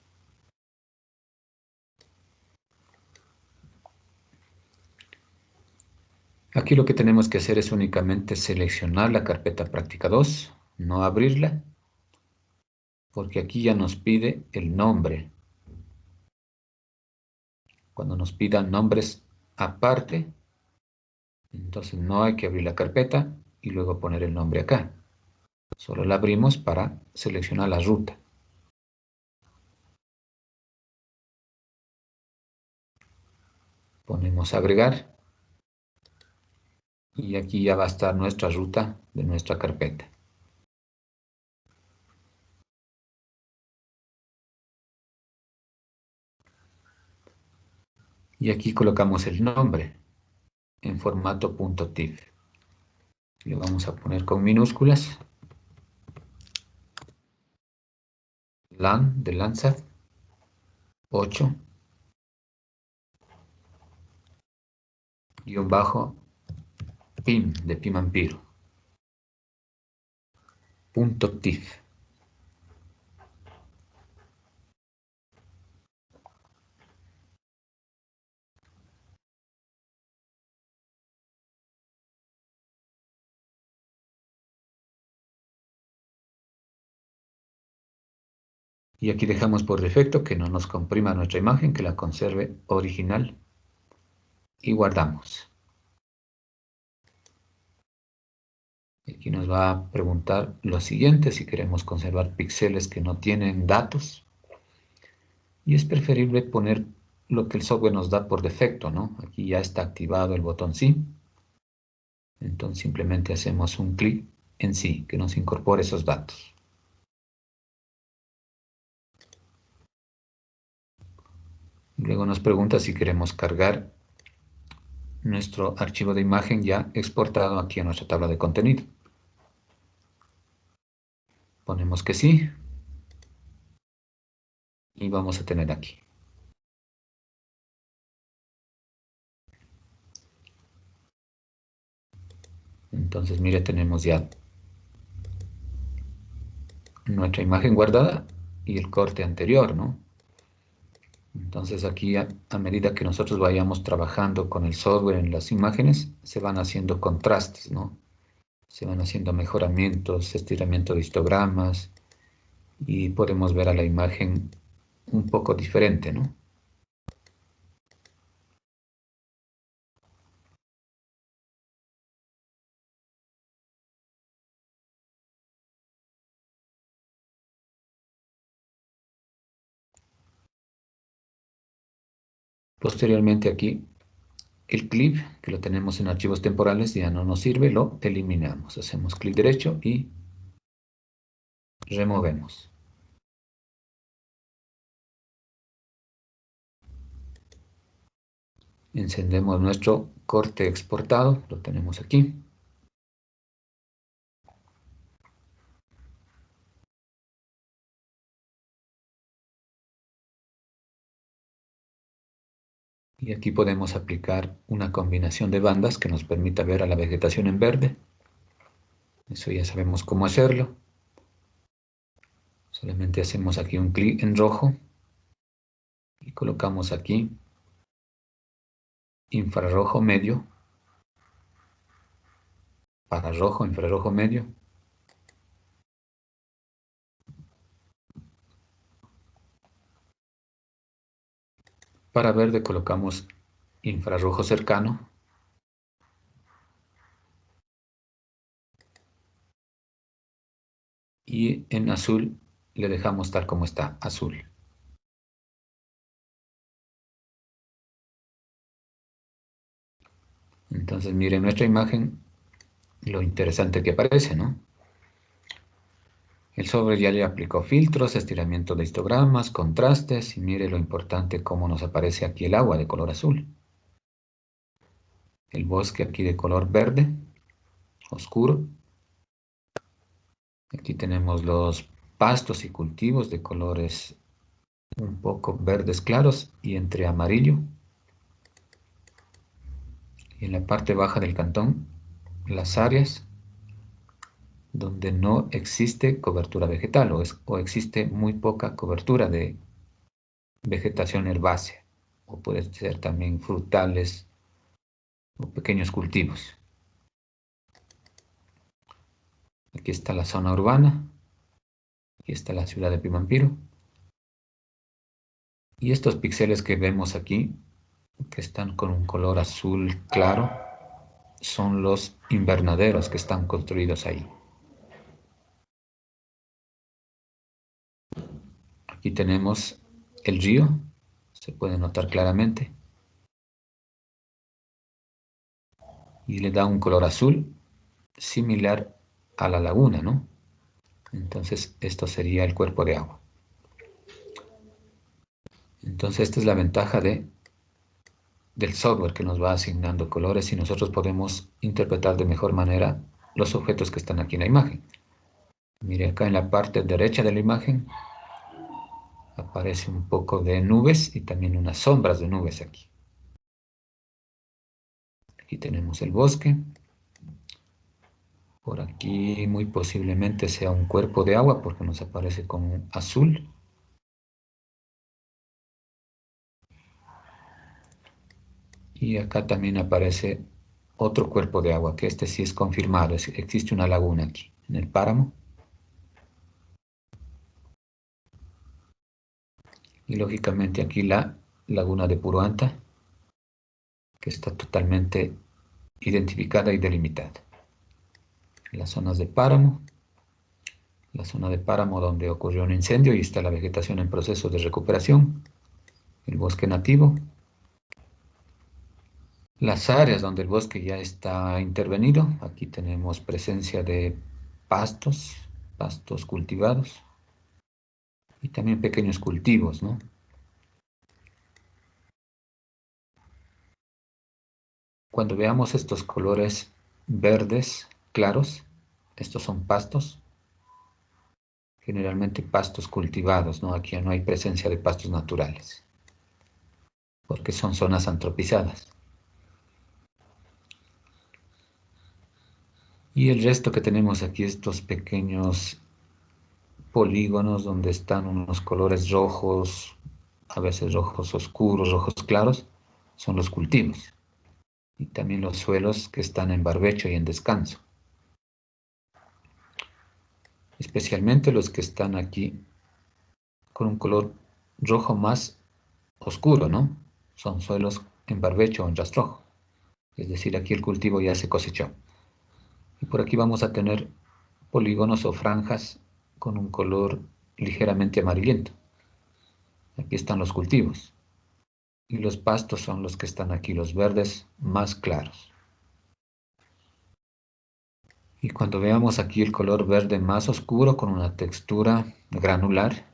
Speaker 1: Aquí lo que tenemos que hacer es únicamente seleccionar la carpeta práctica 2, no abrirla, porque aquí ya nos pide el nombre. Cuando nos pidan nombres aparte, entonces no hay que abrir la carpeta y luego poner el nombre acá. Solo la abrimos para seleccionar la ruta. Ponemos agregar y aquí ya va a estar nuestra ruta de nuestra carpeta. Y aquí colocamos el nombre en formato .tif. Le vamos a poner con minúsculas. LAN de Landsat 8 guión bajo PIM de Pimampiro .tif. Y aquí dejamos por defecto que no nos comprima nuestra imagen, que la conserve original y guardamos. Aquí nos va a preguntar lo siguiente, si queremos conservar píxeles que no tienen datos. Y es preferible poner lo que el software nos da por defecto, ¿no? Aquí ya está activado el botón sí. Entonces simplemente hacemos un clic en sí, que nos incorpore esos datos. Luego nos pregunta si queremos cargar nuestro archivo de imagen ya exportado aquí a nuestra tabla de contenido. Ponemos que sí. Y vamos a tener aquí. Entonces, mire, tenemos ya nuestra imagen guardada y el corte anterior, ¿no? Entonces aquí a medida que nosotros vayamos trabajando con el software en las imágenes, se van haciendo contrastes, ¿no? Se van haciendo mejoramientos, estiramiento de histogramas y podemos ver a la imagen un poco diferente, ¿no? Posteriormente aquí, el clip, que lo tenemos en archivos temporales, ya no nos sirve, lo eliminamos. Hacemos clic derecho y removemos. Encendemos nuestro corte exportado, lo tenemos aquí. Y aquí podemos aplicar una combinación de bandas que nos permita ver a la vegetación en verde. Eso ya sabemos cómo hacerlo. Solamente hacemos aquí un clic en rojo y colocamos aquí infrarrojo medio, para rojo, infrarrojo medio. Para verde colocamos infrarrojo cercano. Y en azul le dejamos tal como está, azul. Entonces miren nuestra imagen, lo interesante que aparece, ¿no? El software ya le aplicó filtros, estiramiento de histogramas, contrastes, y mire lo importante cómo nos aparece aquí el agua de color azul. El bosque aquí de color verde, oscuro. Aquí tenemos los pastos y cultivos de colores un poco verdes claros y entre amarillo. Y en la parte baja del cantón las áreas donde no existe cobertura vegetal o existe muy poca cobertura de vegetación herbácea, o puede ser también frutales o pequeños cultivos. Aquí está la zona urbana, aquí está la ciudad de Pimampiro, y estos píxeles que vemos aquí, que están con un color azul claro, son los invernaderos que están construidos ahí. Aquí tenemos el río, se puede notar claramente, y le da un color azul similar a la laguna, ¿no? Entonces esto sería el cuerpo de agua. Entonces esta es la ventaja del software que nos va asignando colores y nosotros podemos interpretar de mejor manera los objetos que están aquí en la imagen. Mire, acá en la parte derecha de la imagen aparece un poco de nubes y también unas sombras de nubes aquí. Aquí tenemos el bosque. Por aquí muy posiblemente sea un cuerpo de agua porque nos aparece con azul. Y acá también aparece otro cuerpo de agua, que este sí es confirmado. Existe una laguna aquí, en el páramo. Y lógicamente aquí la laguna de Puruanta, que está totalmente identificada y delimitada. Las zonas de páramo, la zona de páramo donde ocurrió un incendio y está la vegetación en proceso de recuperación, el bosque nativo, las áreas donde el bosque ya está intervenido, aquí tenemos presencia de pastos, pastos cultivados y también pequeños cultivos, ¿no? Cuando veamos estos colores verdes claros, estos son pastos, generalmente pastos cultivados, ¿no? Aquí no hay presencia de pastos naturales, porque son zonas antropizadas. Y el resto que tenemos aquí, estos pequeños polígonos donde están unos colores rojos, a veces rojos oscuros, rojos claros, son los cultivos. Y también los suelos que están en barbecho y en descanso. Especialmente los que están aquí con un color rojo más oscuro, ¿no? Son suelos en barbecho o en rastrojo. Es decir, aquí el cultivo ya se cosechó. Y por aquí vamos a tener polígonos o franjas con un color ligeramente amarillento. Aquí están los cultivos. Y los pastos son los que están aquí, los verdes más claros. Y cuando veamos aquí el color verde más oscuro con una textura granular,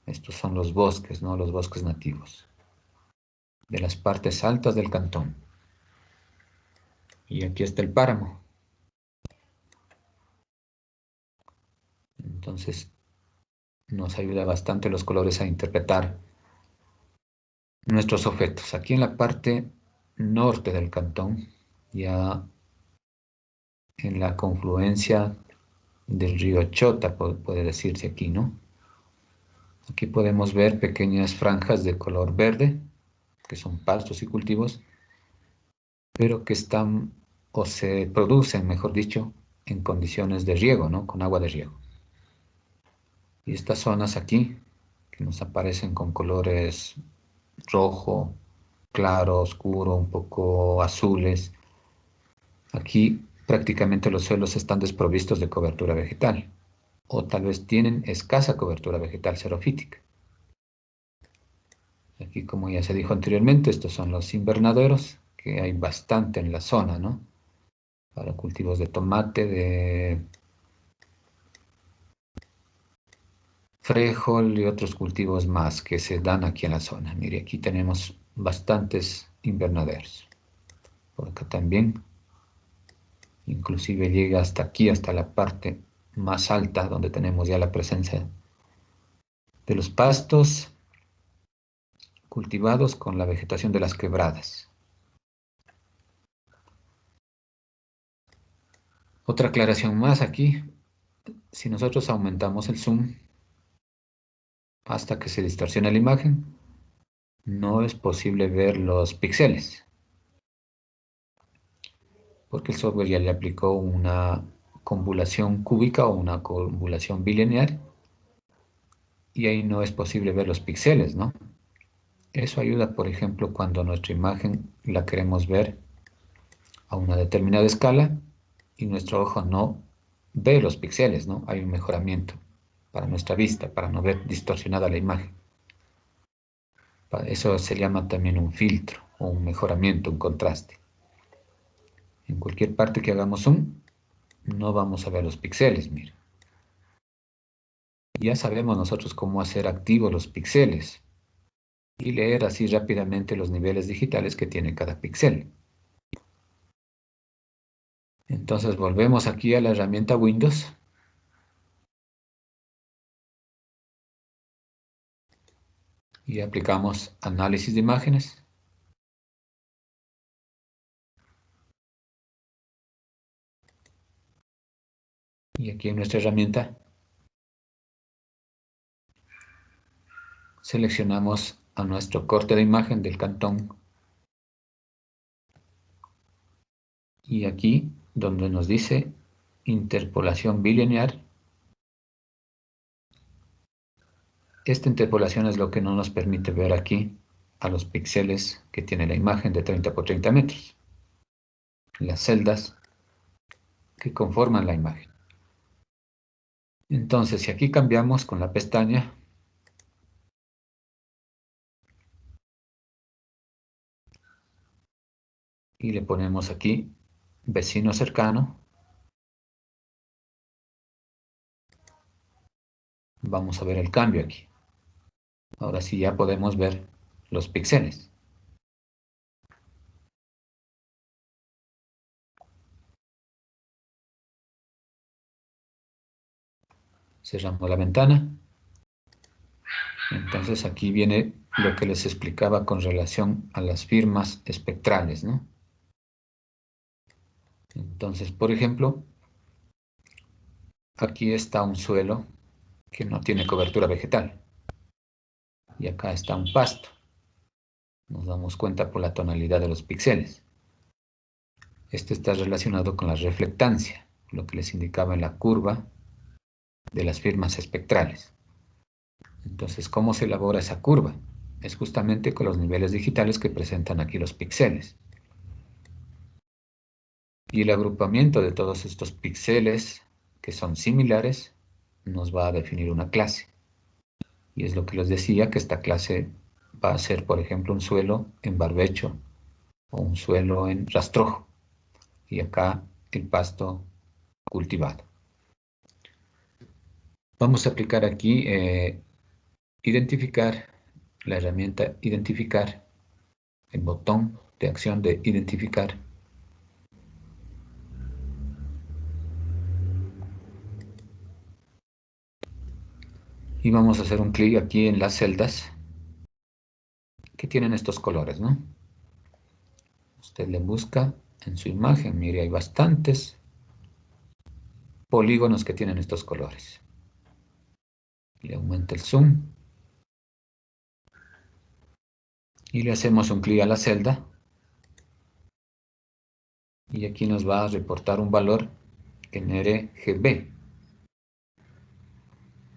Speaker 1: estos son los bosques, ¿no? Los bosques nativos de las partes altas del cantón. Y aquí está el páramo. Entonces nos ayuda bastante los colores a interpretar nuestros objetos. Aquí en la parte norte del cantón, ya en la confluencia del río Chota, puede decirse aquí, ¿no? Aquí podemos ver pequeñas franjas de color verde, que son pastos y cultivos, pero que están o se producen, mejor dicho, en condiciones de riego, ¿no? Con agua de riego. Y estas zonas aquí, que nos aparecen con colores rojo, claro, oscuro, un poco azules, aquí prácticamente los suelos están desprovistos de cobertura vegetal, o tal vez tienen escasa cobertura vegetal xerofítica. Aquí, como ya se dijo anteriormente, estos son los invernaderos, que hay bastante en la zona, ¿no? Para cultivos de tomate, de frijol y otros cultivos más que se dan aquí en la zona. Mire, aquí tenemos bastantes invernaderos. Por acá también, inclusive llega hasta aquí, hasta la parte más alta, donde tenemos ya la presencia de los pastos cultivados con la vegetación de las quebradas. Otra aclaración más aquí. Si nosotros aumentamos el zoom hasta que se distorsione la imagen, no es posible ver los píxeles, porque el software ya le aplicó una convolución cúbica o una convolución bilineal, y ahí no es posible ver los píxeles, ¿no? Eso ayuda, por ejemplo, cuando nuestra imagen la queremos ver a una determinada escala y nuestro ojo no ve los píxeles, ¿no? Hay un mejoramiento para nuestra vista, para no ver distorsionada la imagen. Eso se llama también un filtro o un mejoramiento, un contraste. En cualquier parte que hagamos zoom, no vamos a ver los píxeles, mire. Ya sabemos nosotros cómo hacer activos los píxeles y leer así rápidamente los niveles digitales que tiene cada píxel. Entonces volvemos aquí a la herramienta Windows. Y aplicamos análisis de imágenes. Y aquí en nuestra herramienta seleccionamos a nuestro corte de imagen del cantón. Y aquí donde nos dice interpolación bilineal, esta interpolación es lo que no nos permite ver aquí a los píxeles que tiene la imagen de 30 por 30 metros, las celdas que conforman la imagen. Entonces, si aquí cambiamos con la pestaña y le ponemos aquí vecino cercano, vamos a ver el cambio aquí. Ahora sí ya podemos ver los píxeles. Cerramos la ventana. Entonces aquí viene lo que les explicaba con relación a las firmas espectrales, ¿no? Entonces, por ejemplo, aquí está un suelo que no tiene cobertura vegetal. Y acá está un pasto. Nos damos cuenta por la tonalidad de los píxeles. Esto está relacionado con la reflectancia, lo que les indicaba en la curva de las firmas espectrales. Entonces, ¿cómo se elabora esa curva? Es justamente con los niveles digitales que presentan aquí los píxeles. Y el agrupamiento de todos estos píxeles que son similares nos va a definir una clase. Y es lo que les decía, que esta clase va a ser, por ejemplo, un suelo en barbecho o un suelo en rastrojo. Y acá el pasto cultivado. Vamos a aplicar aquí identificar, la herramienta identificar, el botón de acción de identificar. Y vamos a hacer un clic aquí en las celdas que tienen estos colores, ¿no? Usted le busca en su imagen, mire, hay bastantes polígonos que tienen estos colores. Le aumenta el zoom y le hacemos un clic a la celda y aquí nos va a reportar un valor en RGB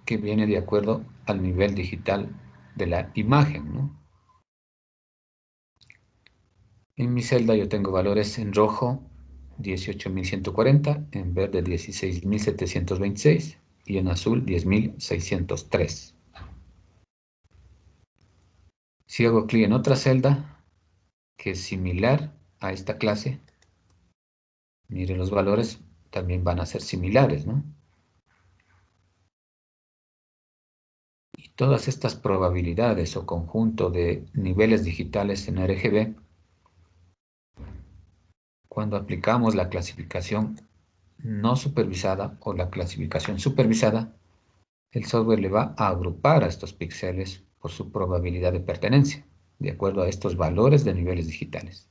Speaker 1: que viene de acuerdo al nivel digital de la imagen, ¿no? En mi celda yo tengo valores en rojo 18.140, en verde 16.726 y en azul 10.603. Si hago clic en otra celda que es similar a esta clase, mire, los valores también van a ser similares, ¿no? Y todas estas probabilidades o conjunto de niveles digitales en RGB, cuando aplicamos la clasificación no supervisada o la clasificación supervisada, el software le va a agrupar a estos píxeles por su probabilidad de pertenencia, de acuerdo a estos valores de niveles digitales.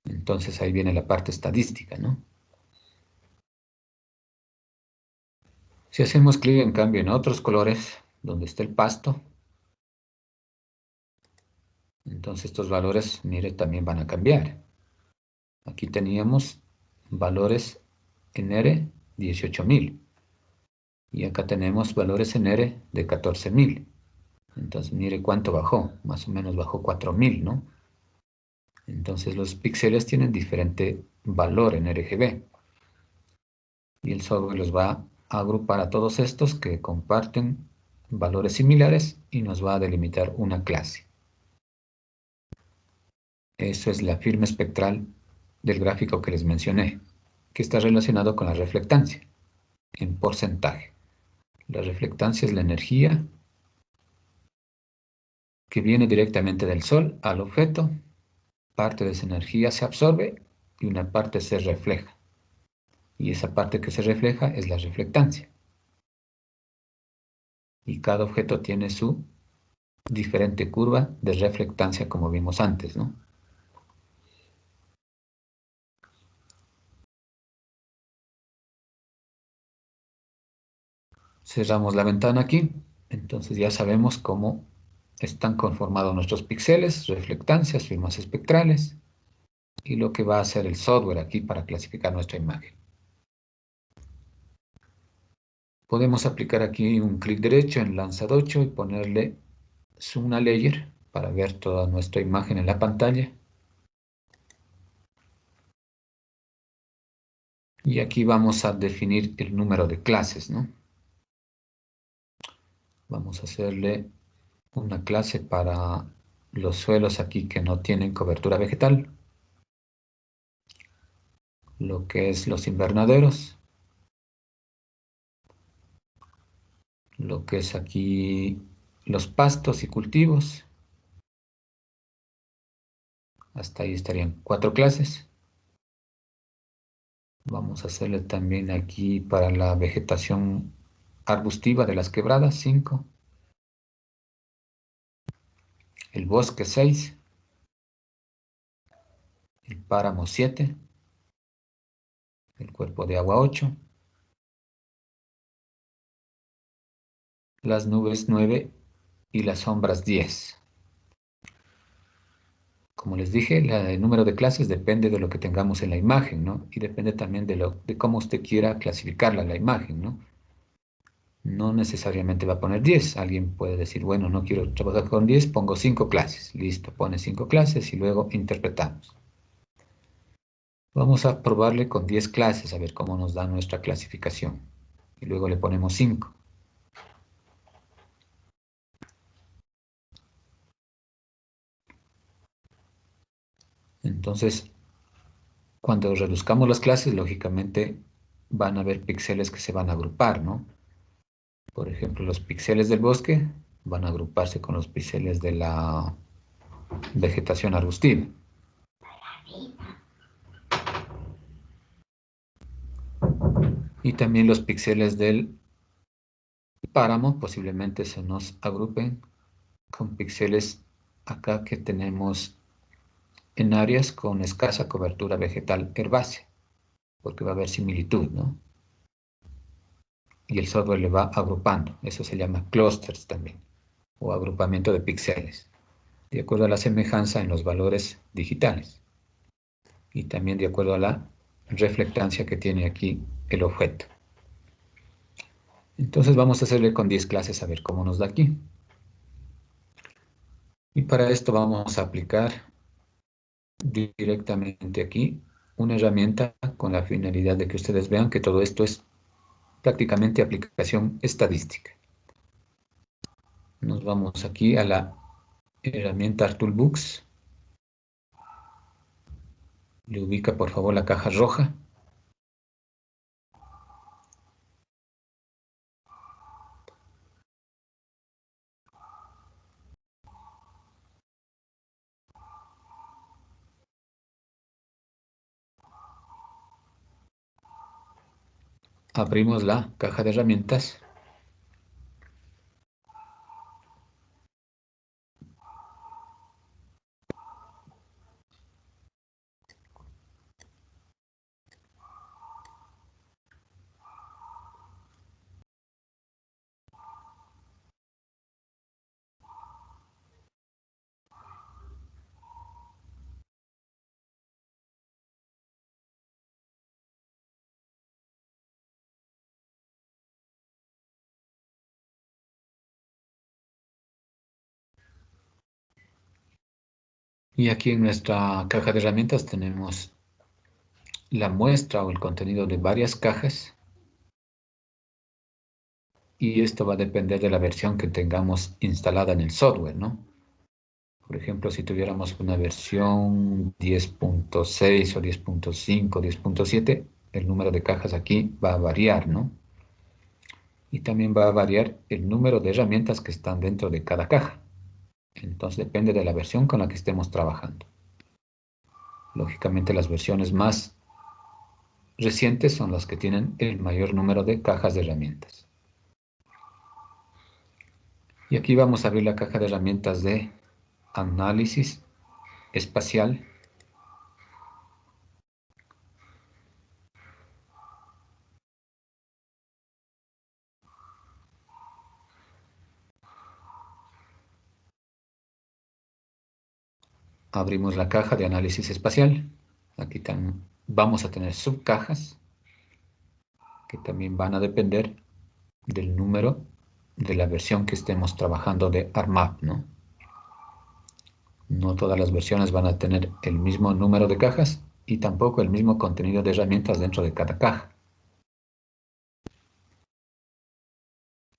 Speaker 1: Entonces ahí viene la parte estadística, ¿no? Si hacemos clic en cambio en otros colores, donde está el pasto, entonces estos valores, mire, también van a cambiar. Aquí teníamos valores en R 18.000 y acá tenemos valores en R de 14.000. Entonces mire cuánto bajó, más o menos bajó 4.000, ¿no? Entonces los píxeles tienen diferente valor en RGB y el software los va a agrupar a todos estos que comparten valores similares y nos va a delimitar una clase. Eso es la firma espectral del gráfico que les mencioné, que está relacionado con la reflectancia en porcentaje. La reflectancia es la energía que viene directamente del Sol al objeto. Parte de esa energía se absorbe y una parte se refleja. Y esa parte que se refleja es la reflectancia. Y cada objeto tiene su diferente curva de reflectancia, como vimos antes, ¿no? Cerramos la ventana aquí, entonces ya sabemos cómo están conformados nuestros píxeles, reflectancias, firmas espectrales y lo que va a hacer el software aquí para clasificar nuestra imagen. Podemos aplicar aquí un clic derecho en Landsat 8 y ponerle Zoom a Layer para ver toda nuestra imagen en la pantalla. Y aquí vamos a definir el número de clases, ¿no? Vamos a hacerle una clase para los suelos aquí que no tienen cobertura vegetal, lo que es los invernaderos, lo que es aquí los pastos y cultivos. Hasta ahí estarían 4 clases. Vamos a hacerle también aquí para la vegetación arbustiva de las quebradas 5, el bosque 6, el páramo 7, el cuerpo de agua 8, las nubes 9 y las sombras 10. Como les dije, el número de clases depende de lo que tengamos en la imagen, ¿no? Y depende también de cómo usted quiera clasificarla la imagen, ¿no? No necesariamente va a poner 10. Alguien puede decir, bueno, no quiero trabajar con 10, pongo 5 clases. Listo, pone 5 clases y luego interpretamos. Vamos a probarle con 10 clases a ver cómo nos da nuestra clasificación. Y luego le ponemos 5. Entonces, cuando reduzcamos las clases, lógicamente van a haber píxeles que se van a agrupar, ¿no? Por ejemplo, los píxeles del bosque van a agruparse con los píxeles de la vegetación arbustiva. Y también los píxeles del páramo posiblemente se nos agrupen con píxeles acá que tenemos en áreas con escasa cobertura vegetal herbácea, porque va a haber similitud, ¿no? Y el software le va agrupando. Eso se llama clusters también, o agrupamiento de píxeles, de acuerdo a la semejanza en los valores digitales y también de acuerdo a la reflectancia que tiene aquí el objeto. Entonces vamos a hacerle con 10 clases a ver cómo nos da aquí. Y para esto vamos a aplicar directamente aquí una herramienta con la finalidad de que ustedes vean que todo esto es prácticamente aplicación estadística. Nos vamos aquí a la herramienta Toolbox. Le ubica por favor la caja roja. Abrimos la caja de herramientas. Y aquí en nuestra caja de herramientas tenemos la muestra o el contenido de varias cajas. Y esto va a depender de la versión que tengamos instalada en el software, ¿no? Por ejemplo, si tuviéramos una versión 10.6 o 10.5, 10.7, el número de cajas aquí va a variar, ¿no? Y también va a variar el número de herramientas que están dentro de cada caja. Entonces depende de la versión con la que estemos trabajando. Lógicamente las versiones más recientes son las que tienen el mayor número de cajas de herramientas. Y aquí vamos a abrir la caja de herramientas de análisis espacial. Abrimos la caja de análisis espacial. Aquí vamos a tener subcajas que también van a depender del número de la versión que estemos trabajando de ARMAP, ¿no? No todas las versiones van a tener el mismo número de cajas y tampoco el mismo contenido de herramientas dentro de cada caja.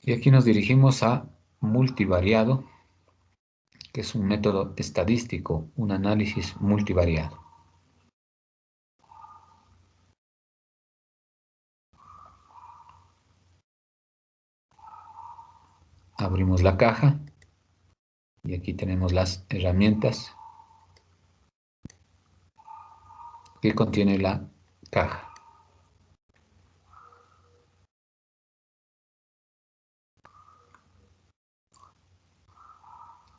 Speaker 1: Y aquí nos dirigimos a multivariado, que es un método estadístico, un análisis multivariado. Abrimos la caja y aquí tenemos las herramientas que contiene la caja.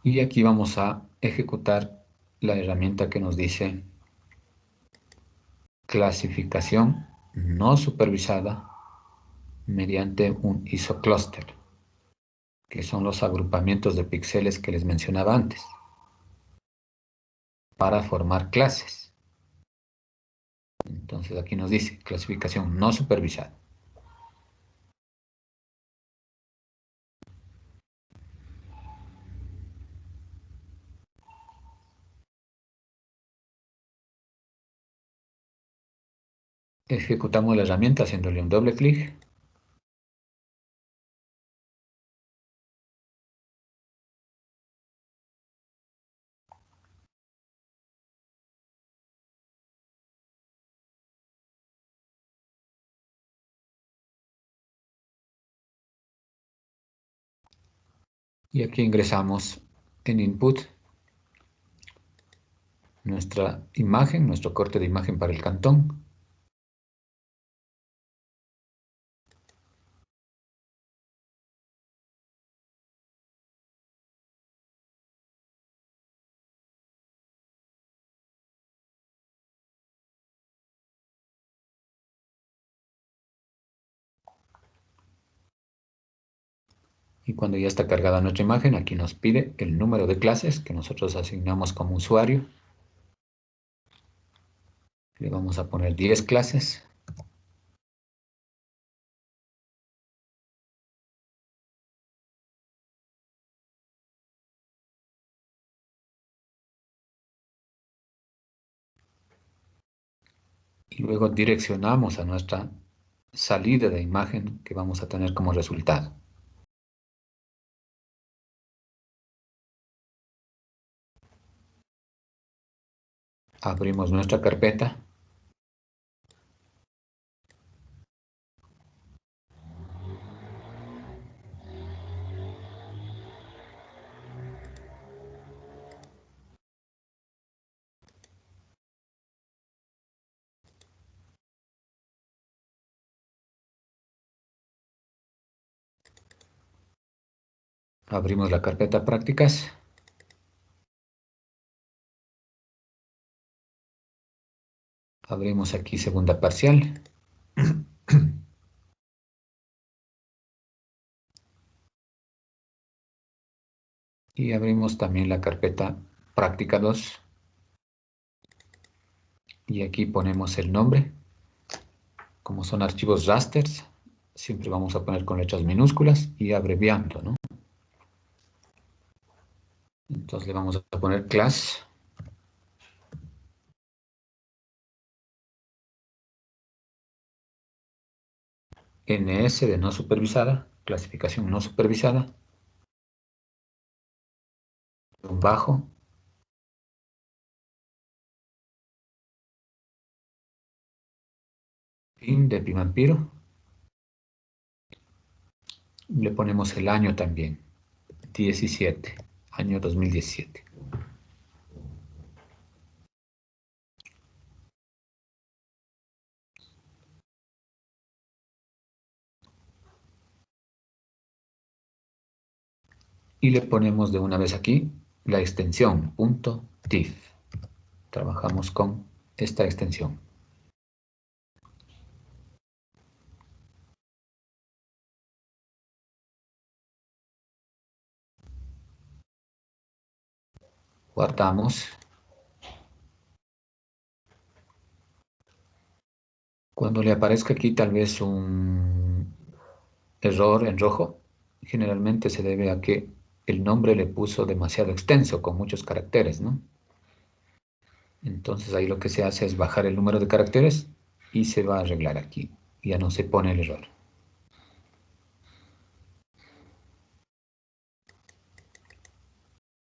Speaker 1: Y aquí vamos a ejecutar la herramienta que nos dice clasificación no supervisada mediante un isoclúster, que son los agrupamientos de píxeles que les mencionaba antes, para formar clases. Entonces aquí nos dice clasificación no supervisada. Ejecutamos la herramienta haciéndole un doble clic. Y aquí ingresamos en Input nuestra imagen, nuestro corte de imagen para el cantón. Y cuando ya está cargada nuestra imagen, aquí nos pide el número de clases que nosotros asignamos como usuario. Le vamos a poner 10 clases. Y luego direccionamos a nuestra salida de imagen que vamos a tener como resultado. Abrimos nuestra carpeta. Abrimos la carpeta prácticas. Abrimos aquí segunda parcial. Y abrimos también la carpeta práctica 2. Y aquí ponemos el nombre. Como son archivos rasters, siempre vamos a poner con letras minúsculas y abreviando, ¿no? Entonces le vamos a poner class NS de no supervisada, clasificación no supervisada, un bajo, PIN de Pimampiro, le ponemos el año también, 17, año 2017. Y le ponemos de una vez aquí la extensión .tif. Trabajamos con esta extensión. Guardamos. Cuando le aparezca aquí tal vez un error en rojo, generalmente se debe a que el nombre le puso demasiado extenso, con muchos caracteres, ¿no? Entonces ahí lo que se hace es bajar el número de caracteres y se va a arreglar aquí. Ya no se pone el error.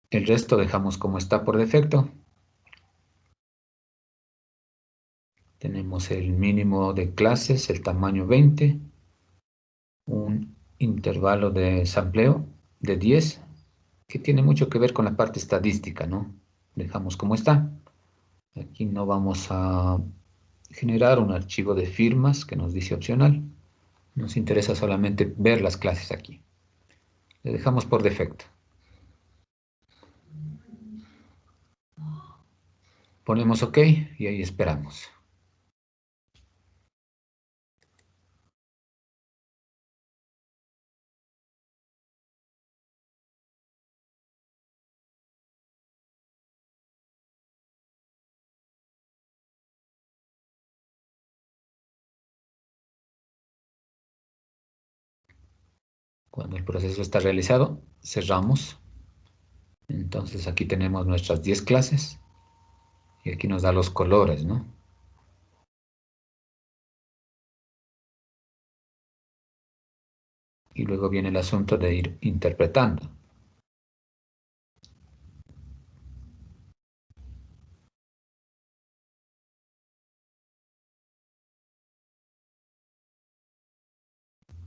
Speaker 1: El resto dejamos como está por defecto. Tenemos el mínimo de clases, el tamaño 20, un intervalo de sampleo de 10, que tiene mucho que ver con la parte estadística, ¿no? Dejamos como está. Aquí no vamos a generar un archivo de firmas que nos dice opcional. Nos interesa solamente ver las clases aquí. Le dejamos por defecto. Ponemos OK y ahí esperamos. Cuando el proceso está realizado, cerramos. Entonces aquí tenemos nuestras 10 clases y aquí nos da los colores, ¿no? Y luego viene el asunto de ir interpretando.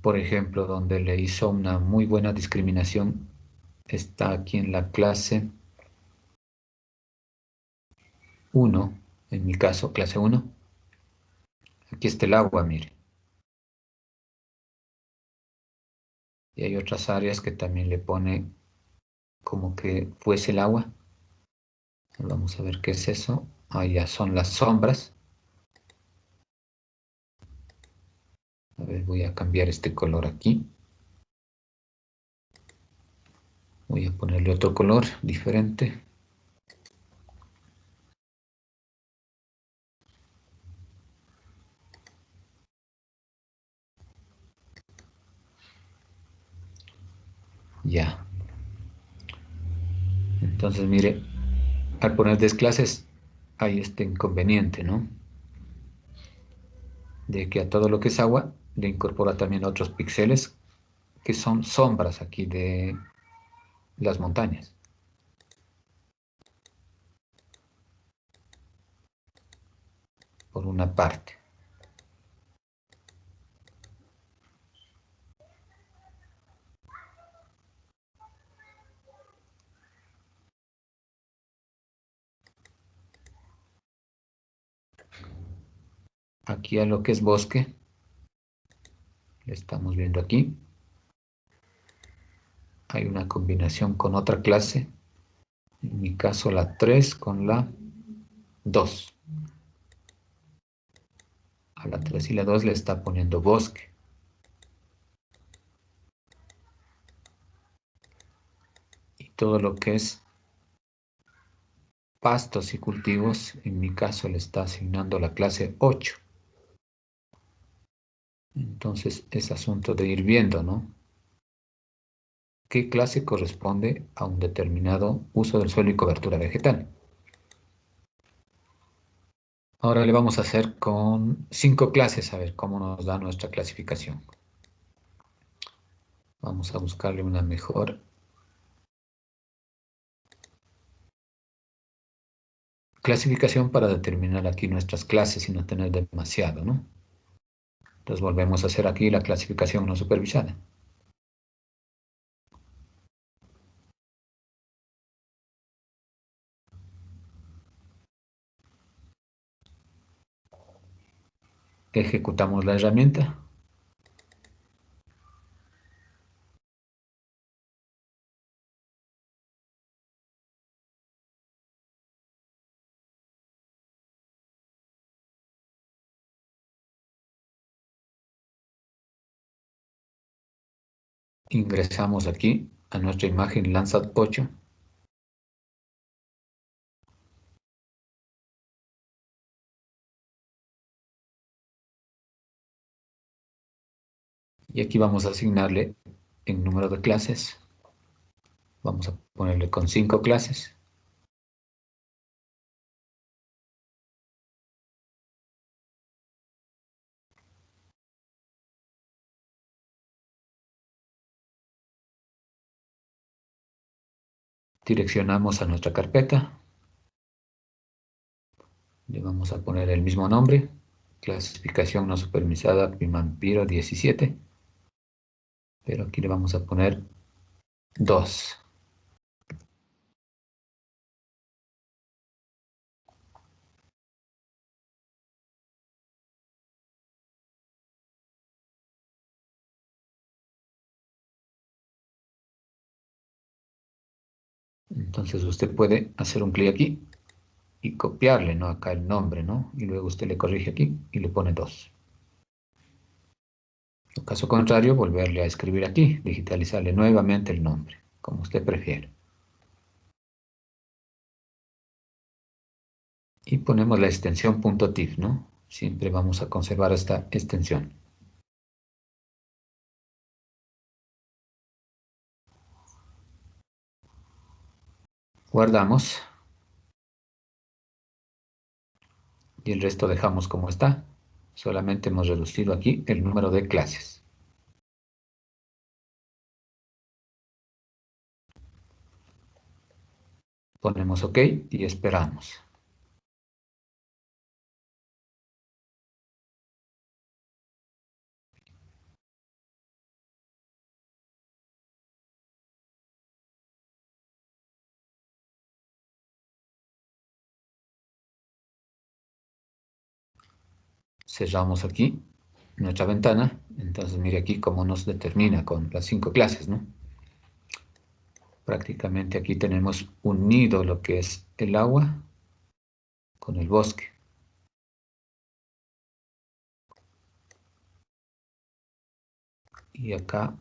Speaker 1: Por ejemplo, donde le hizo una muy buena discriminación, está aquí en la clase 1, en mi caso, clase 1. Aquí está el agua, mire. Y hay otras áreas que también le pone como que fuese el agua. Vamos a ver qué es eso. Ahí ya son las sombras. A ver, voy a cambiar este color aquí. Voy a ponerle otro color diferente. Ya. Entonces, mire, al poner desclases hay este inconveniente, ¿no? De que a todo lo que es agua le incorpora también otros píxeles que son sombras aquí de las montañas. Por una parte. Aquí a lo que es bosque, le estamos viendo aquí. Hay una combinación con otra clase. En mi caso la 3 con la 2. A la 3 y la 2 le está poniendo bosque. Y todo lo que es pastos y cultivos, en mi caso le está asignando la clase 8. Entonces es asunto de ir viendo, ¿no? ¿Qué clase corresponde a un determinado uso del suelo y cobertura vegetal? Ahora le vamos a hacer con 5 clases, a ver cómo nos da nuestra clasificación. Vamos a buscarle una mejor clasificación para determinar aquí nuestras clases y no tener demasiado, ¿no? Entonces volvemos a hacer aquí la clasificación no supervisada. Ejecutamos la herramienta. Ingresamos aquí a nuestra imagen Landsat 8. Y aquí vamos a asignarle en número de clases. Vamos a ponerle con 5 clases. Direccionamos a nuestra carpeta. Le vamos a poner el mismo nombre. Clasificación no supervisada Pimampiro 17. Pero aquí le vamos a poner 2. Entonces usted puede hacer un clic aquí y copiarle, ¿no? Acá el nombre, ¿no? Y luego usted le corrige aquí y le pone 2. En caso contrario, volverle a escribir aquí, digitalizarle nuevamente el nombre, como usted prefiere. Y ponemos la extensión .tif, ¿no? Siempre vamos a conservar esta extensión. Guardamos y el resto dejamos como está. Solamente hemos reducido aquí el número de clases. Ponemos OK y esperamos. Cerramos aquí nuestra ventana. Entonces mire aquí cómo nos determina con las 5 clases, ¿no? Prácticamente aquí tenemos unido lo que es el agua con el bosque. Y acá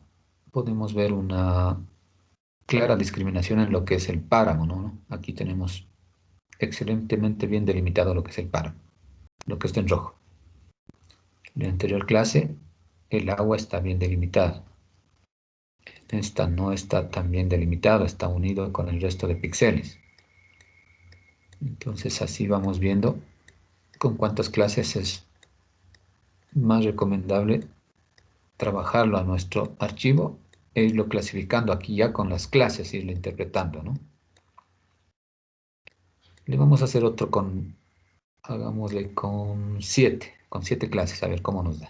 Speaker 1: podemos ver una clara discriminación en lo que es el páramo, ¿no? Aquí tenemos excelentemente bien delimitado lo que es el páramo, lo que está en rojo. En la anterior clase, el agua está bien delimitada. Esta no está tan bien delimitado, está unido con el resto de píxeles. Entonces así vamos viendo con cuántas clases es más recomendable trabajarlo a nuestro archivo e irlo clasificando aquí ya con las clases, irlo interpretando, ¿no? Le vamos a hacer otro con, hagámosle con 7 clases, a ver cómo nos da.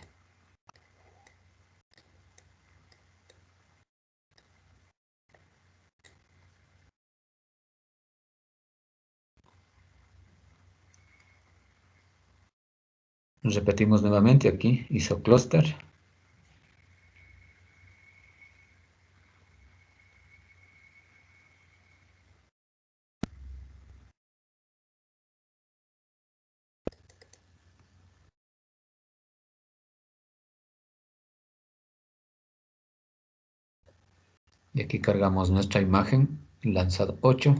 Speaker 1: Repetimos nuevamente aquí, isocluster. Y aquí cargamos nuestra imagen, Landsat 8.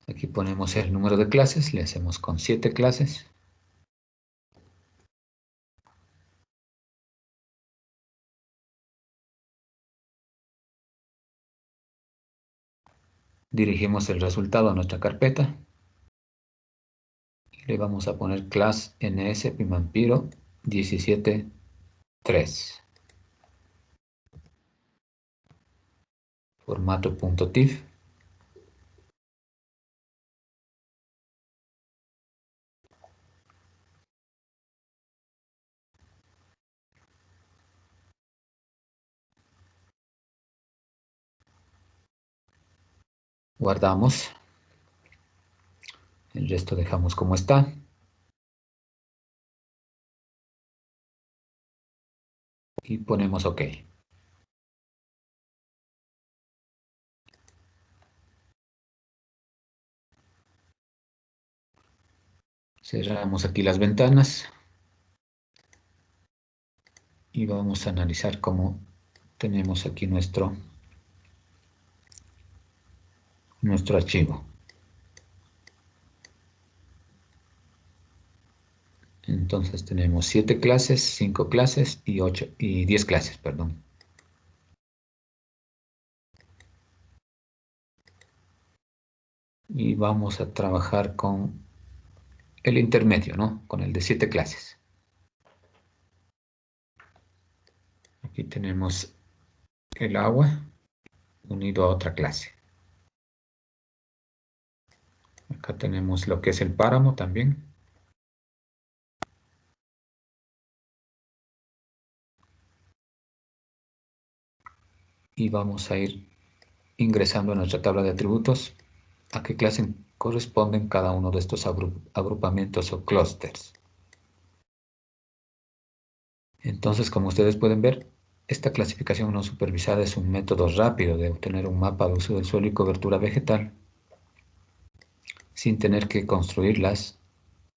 Speaker 1: Aquí ponemos el número de clases, le hacemos con 7 clases. Dirigimos el resultado a nuestra carpeta. Le vamos a poner class ns pimampiro 17.3. Formato.tif. Guardamos. El resto dejamos como está. Y ponemos OK. Cerramos aquí las ventanas. Y vamos a analizar cómo tenemos aquí nuestro archivo. Entonces tenemos 7 clases, 5 clases y 10 clases, perdón. Y vamos a trabajar con el intermedio, ¿no? Con el de 7 clases. Aquí tenemos el agua unido a otra clase. Acá tenemos lo que es el páramo también. Y vamos a ir ingresando a nuestra tabla de atributos a qué clase corresponden cada uno de estos agrupamientos o clústeres. Entonces, como ustedes pueden ver, esta clasificación no supervisada es un método rápido de obtener un mapa de uso del suelo y cobertura vegetal sin tener que construir las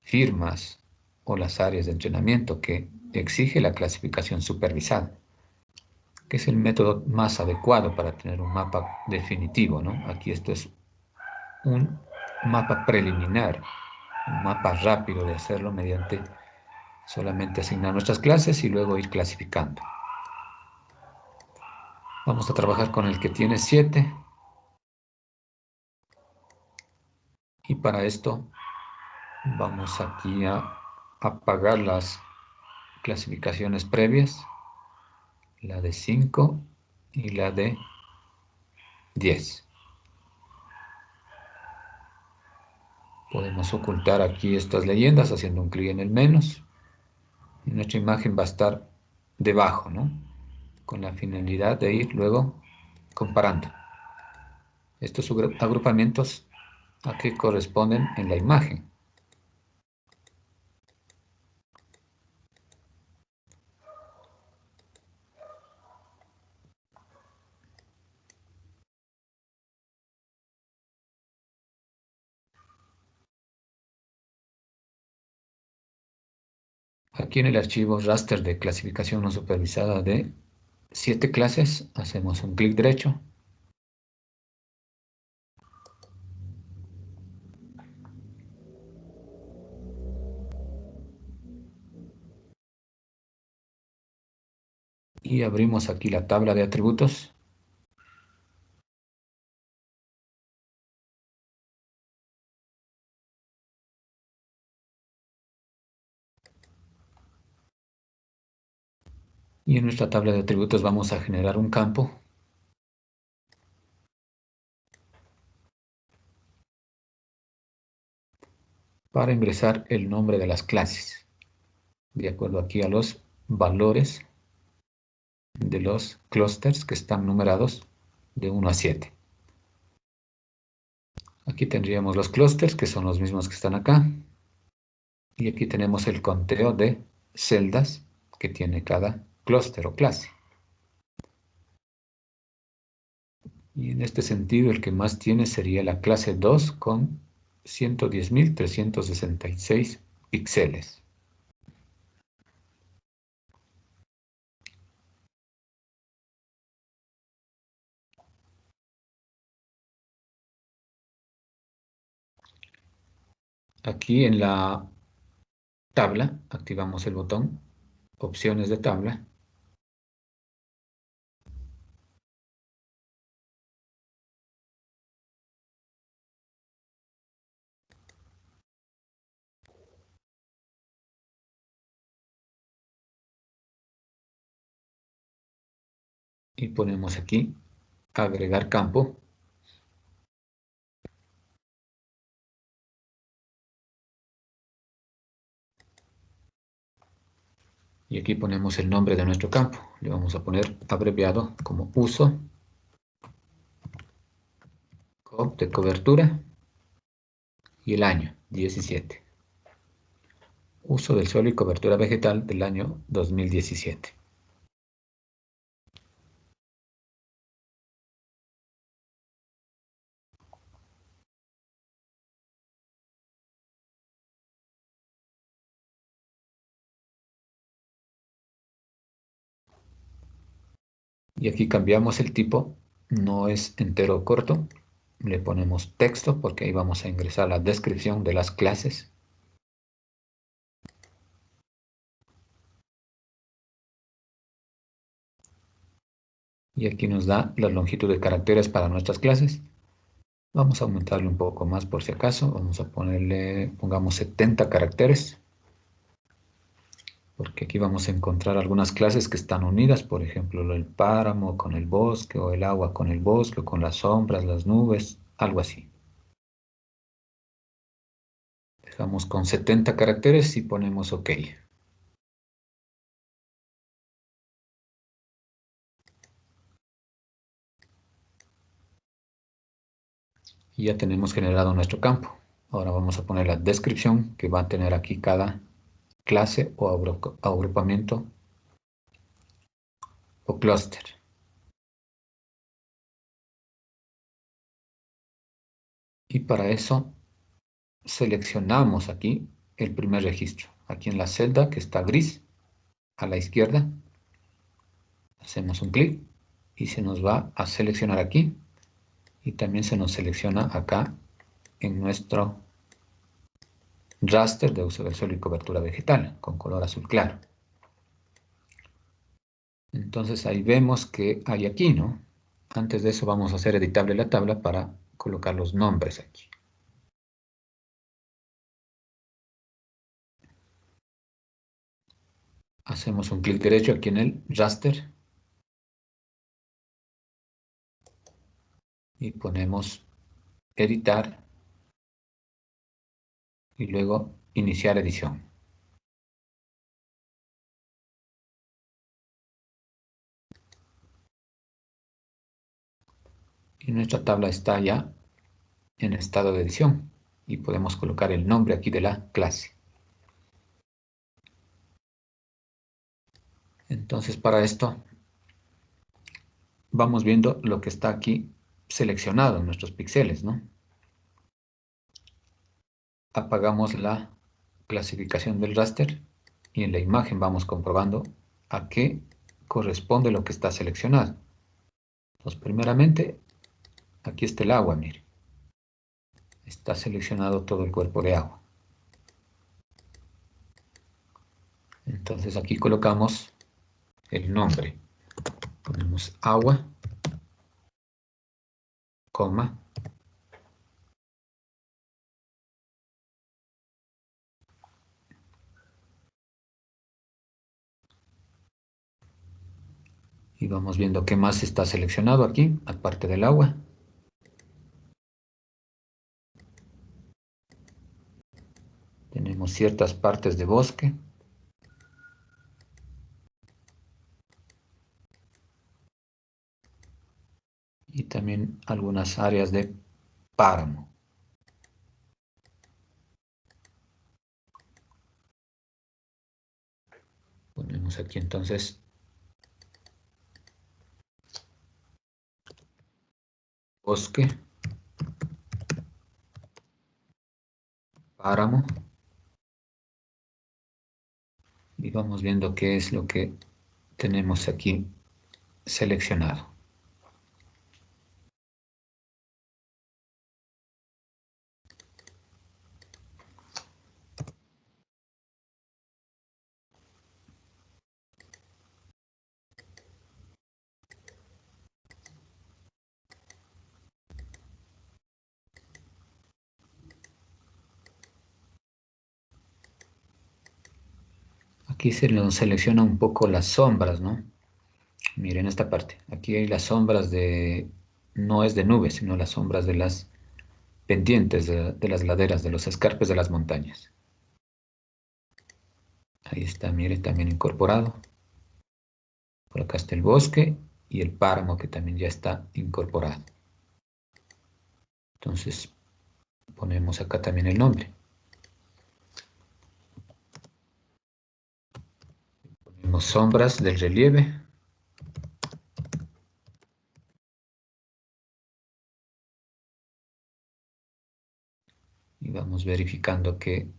Speaker 1: firmas o las áreas de entrenamiento que exige la clasificación supervisada, que es el método más adecuado para tener un mapa definitivo, ¿no? Aquí esto es un mapa preliminar, un mapa rápido de hacerlo mediante solamente asignar nuestras clases y luego ir clasificando. Vamos a trabajar con el que tiene 7 y para esto vamos aquí a apagar las clasificaciones previas, la de 5 y la de 10. Podemos ocultar aquí estas leyendas haciendo un clic en el menos y nuestra imagen va a estar debajo, ¿no? Con la finalidad de ir luego comparando estos agrupamientos a qué corresponden en la imagen. Aquí en el archivo raster de clasificación no supervisada de 7 clases, hacemos un clic derecho y abrimos aquí la tabla de atributos. Y en nuestra tabla de atributos vamos a generar un campo para ingresar el nombre de las clases, de acuerdo aquí a los valores de los clústeres que están numerados de 1 a 7. Aquí tendríamos los clústeres, que son los mismos que están acá. Y aquí tenemos el conteo de celdas que tiene cada clúster o clase. Y en este sentido, el que más tiene sería la clase 2 con 110.366 píxeles. Aquí en la tabla activamos el botón Opciones de tabla. y ponemos aquí agregar campo. Y aquí ponemos el nombre de nuestro campo. Le vamos a poner abreviado como uso de cobertura y el año 17. Uso del suelo y cobertura vegetal del año 2017. Y aquí cambiamos el tipo, no es entero o corto. Le ponemos texto porque ahí vamos a ingresar la descripción de las clases. Y aquí nos da la longitud de caracteres para nuestras clases. Vamos a aumentarle un poco más por si acaso. Vamos a ponerle, pongamos 70 caracteres. Porque aquí vamos a encontrar algunas clases que están unidas, por ejemplo, el páramo con el bosque, o el agua con el bosque, o con las sombras, las nubes, algo así. Dejamos con 70 caracteres y ponemos OK. Y ya tenemos generado nuestro campo. Ahora vamos a poner la descripción que va a tener aquí cada clase o agrupamiento o clúster. Y para eso seleccionamos aquí el primer registro. Aquí en la celda que está gris a la izquierda, hacemos un clic y se nos va a seleccionar aquí y también se nos selecciona acá en nuestro raster de uso del suelo y cobertura vegetal con color azul claro. Entonces ahí vemos que hay aquí, ¿no? Antes de eso vamos a hacer editable la tabla para colocar los nombres aquí. Hacemos un clic derecho aquí en el raster y ponemos editar y luego iniciar edición. Y nuestra tabla está ya en estado de edición y podemos colocar el nombre aquí de la clase. Entonces para esto vamos viendo lo que está aquí seleccionado en nuestros píxeles, ¿no? Apagamos la clasificación del raster y en la imagen vamos comprobando a qué corresponde lo que está seleccionado. Entonces, primeramente, aquí está el agua, mire. Está seleccionado todo el cuerpo de agua. Entonces aquí colocamos el nombre. Ponemos agua, coma, y vamos viendo qué más está seleccionado aquí, aparte del agua. Tenemos ciertas partes de bosque. Y también algunas áreas de páramo. Ponemos aquí entonces bosque, páramo, y vamos viendo qué es lo que tenemos aquí seleccionado. Aquí se nos selecciona un poco las sombras, ¿no? Miren esta parte. Aquí hay las sombras de, no es de nubes, sino las sombras de las pendientes de las laderas, de los escarpes de las montañas. Ahí está, mire, también incorporado. Por acá está el bosque y el páramo que también ya está incorporado. Entonces ponemos acá también el nombre. Ponemos sombras del relieve. Y vamos verificando que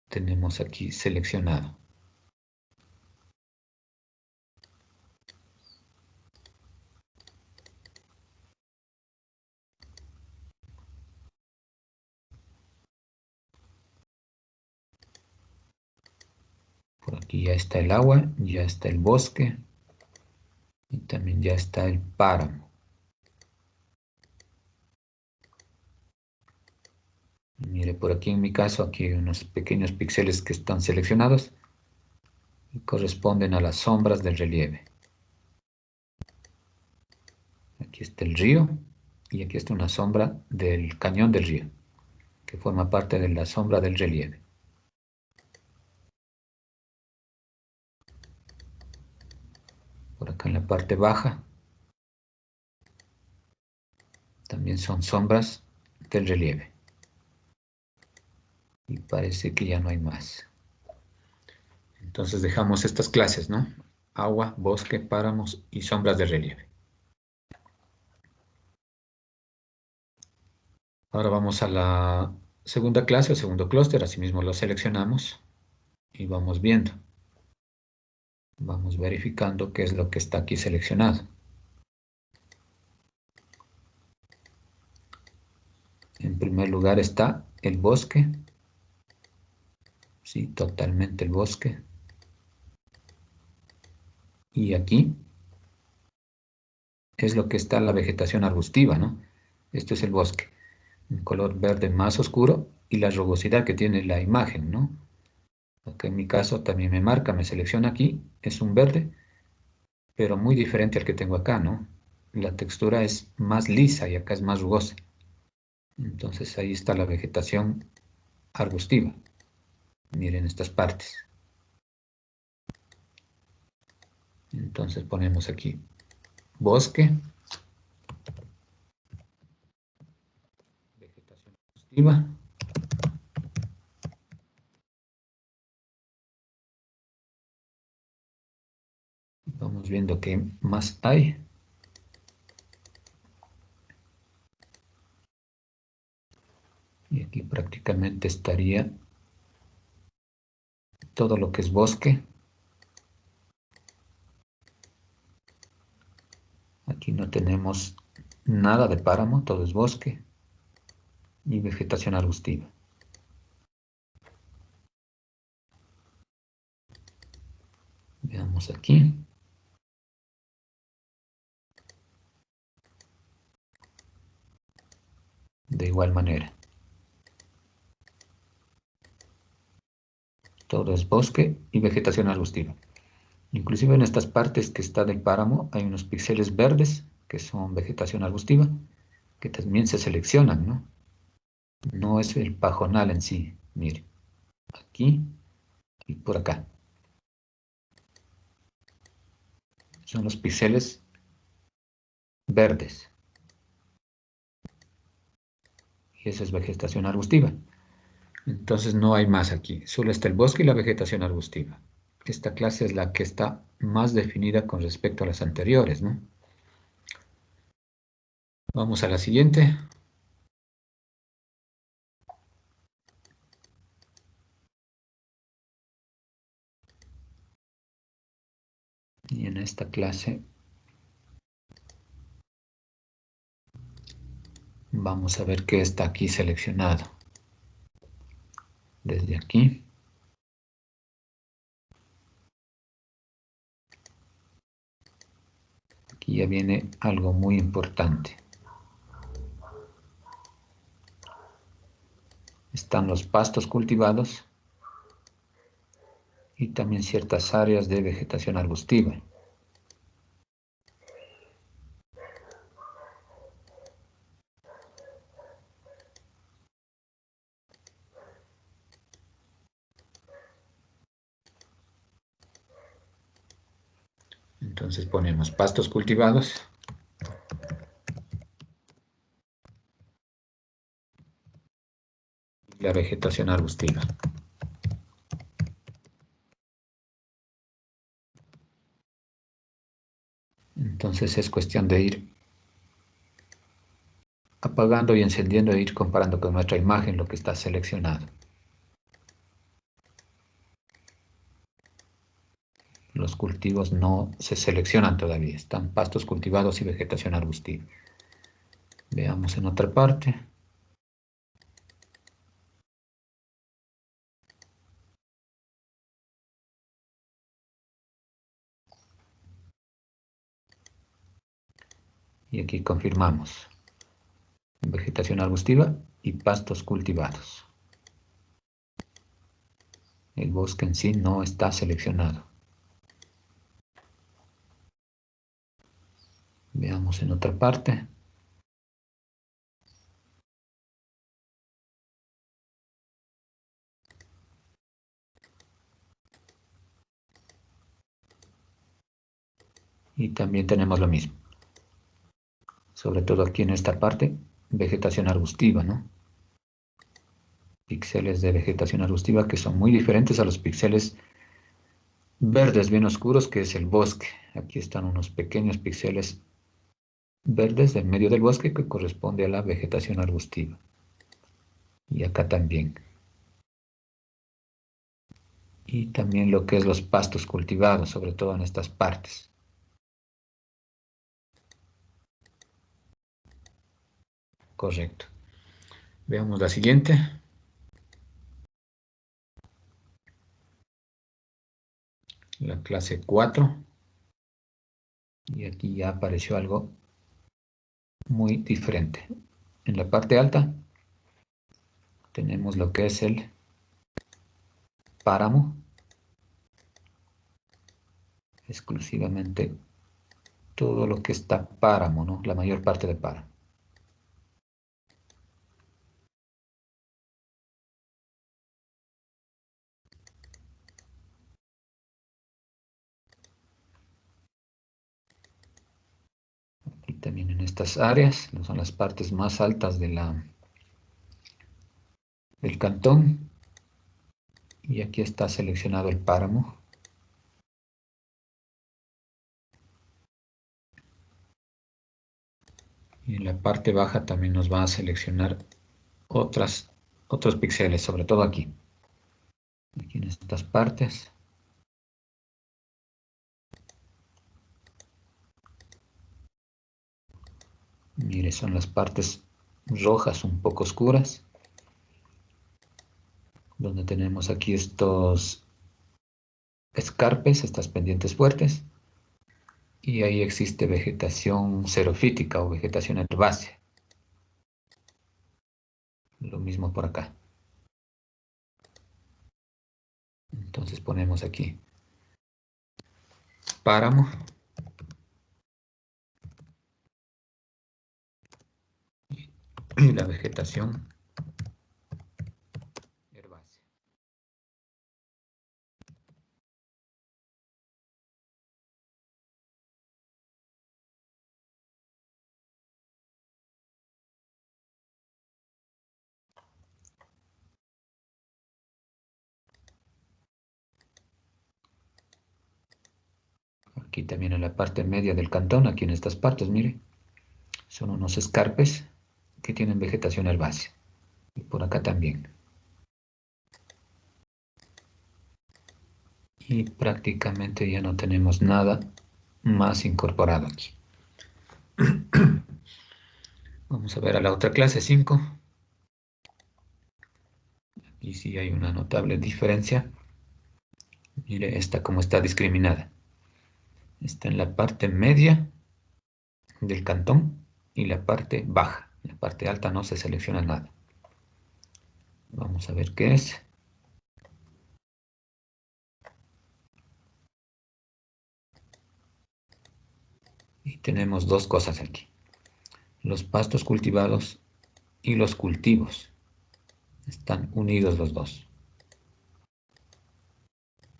Speaker 1: tenemos aquí seleccionado. Por aquí ya está el agua, ya está el bosque y también ya está el páramo. Y mire, por aquí en mi caso, aquí hay unos pequeños píxeles que están seleccionados y corresponden a las sombras del relieve. Aquí está el río y aquí está una sombra del cañón del río, que forma parte de la sombra del relieve. Por acá en la parte baja también son sombras del relieve. Y parece que ya no hay más. Entonces dejamos estas clases, ¿no? Agua, bosque, páramos y sombras de relieve. Ahora vamos a la segunda clase o segundo clúster, asimismo lo seleccionamos y vamos viendo. Vamos verificando qué es lo que está aquí seleccionado. En primer lugar está el bosque. Sí, totalmente el bosque. Y aquí es lo que está la vegetación arbustiva, ¿no? Esto es el bosque. Un color verde más oscuro y la rugosidad que tiene la imagen, ¿no? Acá en mi caso también me marca, me selecciona aquí, es un verde, pero muy diferente al que tengo acá, ¿no? La textura es más lisa y acá es más rugosa. Entonces ahí está la vegetación arbustiva. Miren estas partes. Entonces ponemos aquí bosque, vegetación arbustiva. Vamos viendo qué más hay. Y aquí prácticamente estaría todo lo que es bosque. Aquí no tenemos nada de páramo, todo es bosque y vegetación arbustiva. Veamos aquí. De igual manera. Todo es bosque y vegetación arbustiva. Inclusive en estas partes que está del páramo hay unos píxeles verdes que son vegetación arbustiva que también se seleccionan, ¿no? No es el pajonal en sí, mire, aquí y por acá. Son los píxeles verdes. Y esa es vegetación arbustiva. Entonces no hay más aquí, solo está el bosque y la vegetación arbustiva. Esta clase es la que está más definida con respecto a las anteriores, ¿no? Vamos a la siguiente. Y en esta clase vamos a ver qué está aquí seleccionado. Desde aquí. Aquí ya viene algo muy importante. Están los pastos cultivados y también ciertas áreas de vegetación arbustiva. Entonces ponemos pastos cultivados. Y la vegetación arbustiva. Entonces es cuestión de ir apagando y encendiendo e ir comparando con nuestra imagen lo que está seleccionado. Los cultivos no se seleccionan todavía, están pastos cultivados y vegetación arbustiva. Veamos en otra parte. Y aquí confirmamos. Vegetación arbustiva y pastos cultivados. El bosque en sí no está seleccionado. Veamos en otra parte. Y también tenemos lo mismo. Sobre todo aquí en esta parte, vegetación arbustiva, ¿no? Píxeles de vegetación arbustiva que son muy diferentes a los píxeles verdes bien oscuros que es el bosque. Aquí están unos pequeños píxeles verdes en medio del bosque que corresponde a la vegetación arbustiva. Y acá también. Y también lo que es los pastos cultivados, sobre todo en estas partes. Correcto. Veamos la siguiente. La clase 4. Y aquí ya apareció algo muy diferente. En la parte alta tenemos lo que es el páramo. Exclusivamente todo lo que está páramo, ¿no? La mayor parte de páramo. Y también en estas áreas, no son las partes más altas de del cantón. Y aquí está seleccionado el páramo. Y en la parte baja también nos va a seleccionar otros píxeles, sobre todo aquí. Aquí en estas partes. Mire, son las partes rojas un poco oscuras, donde tenemos aquí estos escarpes, estas pendientes fuertes, y ahí existe vegetación xerofítica o vegetación herbácea. Lo mismo por acá. Entonces ponemos aquí páramo. Y la vegetación herbácea. Aquí también en la parte media del cantón, aquí en estas partes, mire, son unos escarpes que tienen vegetación herbácea. Y por acá también. Y prácticamente ya no tenemos nada más incorporado aquí. Vamos a ver a la otra clase 5. Aquí sí hay una notable diferencia. Mire esta como está discriminada. Está en la parte media del cantón y la parte baja. En la parte alta no se selecciona nada. Vamos a ver qué es. Y tenemos dos cosas aquí. Los pastos cultivados y los cultivos. Están unidos los dos.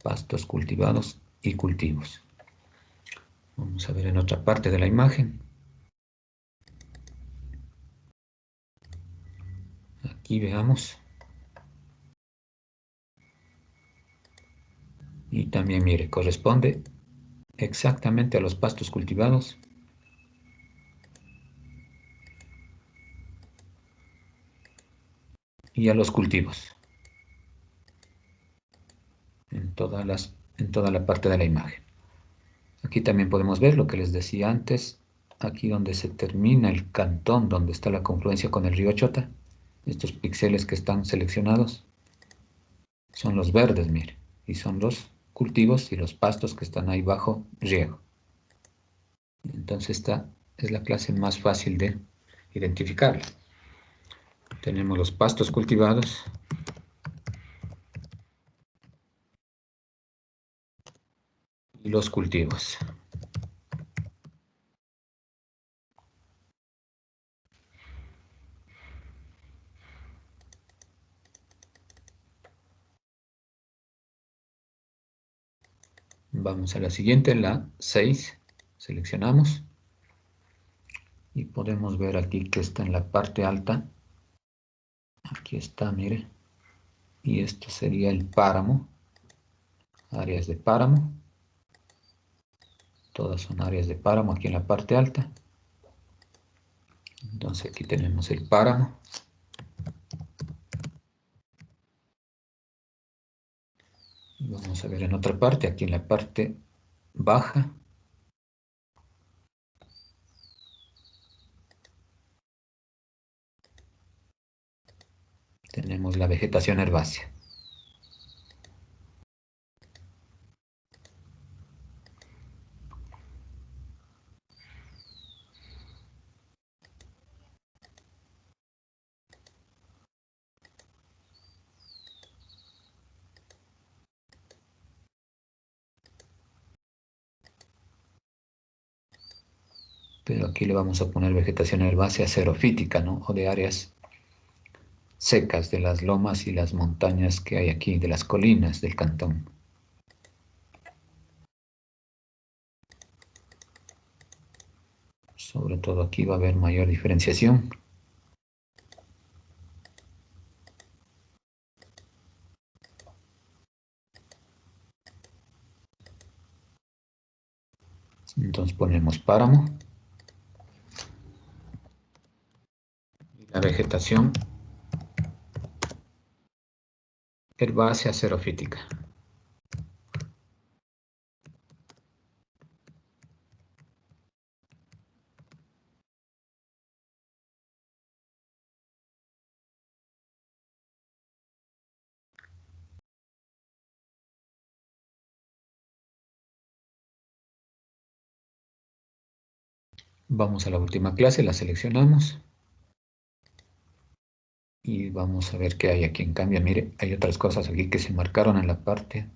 Speaker 1: Pastos cultivados y cultivos. Vamos a ver en otra parte de la imagen. Aquí veamos. Y también, mire, corresponde exactamente a los pastos cultivados y a los cultivos en toda la parte de la imagen. Aquí también podemos ver lo que les decía antes, aquí donde se termina el cantón, donde está la confluencia con el río Chota. Estos píxeles que están seleccionados son los verdes, mire, y son los cultivos y los pastos que están ahí bajo riego. Entonces esta es la clase más fácil de identificarla. Tenemos los pastos cultivados y los cultivos. Vamos a la siguiente, la 6. Seleccionamos y podemos ver aquí que está en la parte alta. Aquí está, mire. Y esto sería el páramo. Áreas de páramo. Todas son áreas de páramo aquí en la parte alta. Entonces aquí tenemos el páramo. Y vamos a ver en otra parte, aquí en la parte baja. Tenemos la vegetación herbácea. Pero aquí le vamos a poner vegetación herbácea xerofítica, ¿no? O de áreas secas de las lomas y las montañas que hay aquí, de las colinas del cantón. Sobre todo aquí va a haber mayor diferenciación. Entonces ponemos páramo. Y la vegetación herbácea xerofítica. Vamos a la última clase, la seleccionamos. Y vamos a ver qué hay aquí. En cambio, mire, hay otras cosas aquí que se marcaron en la parte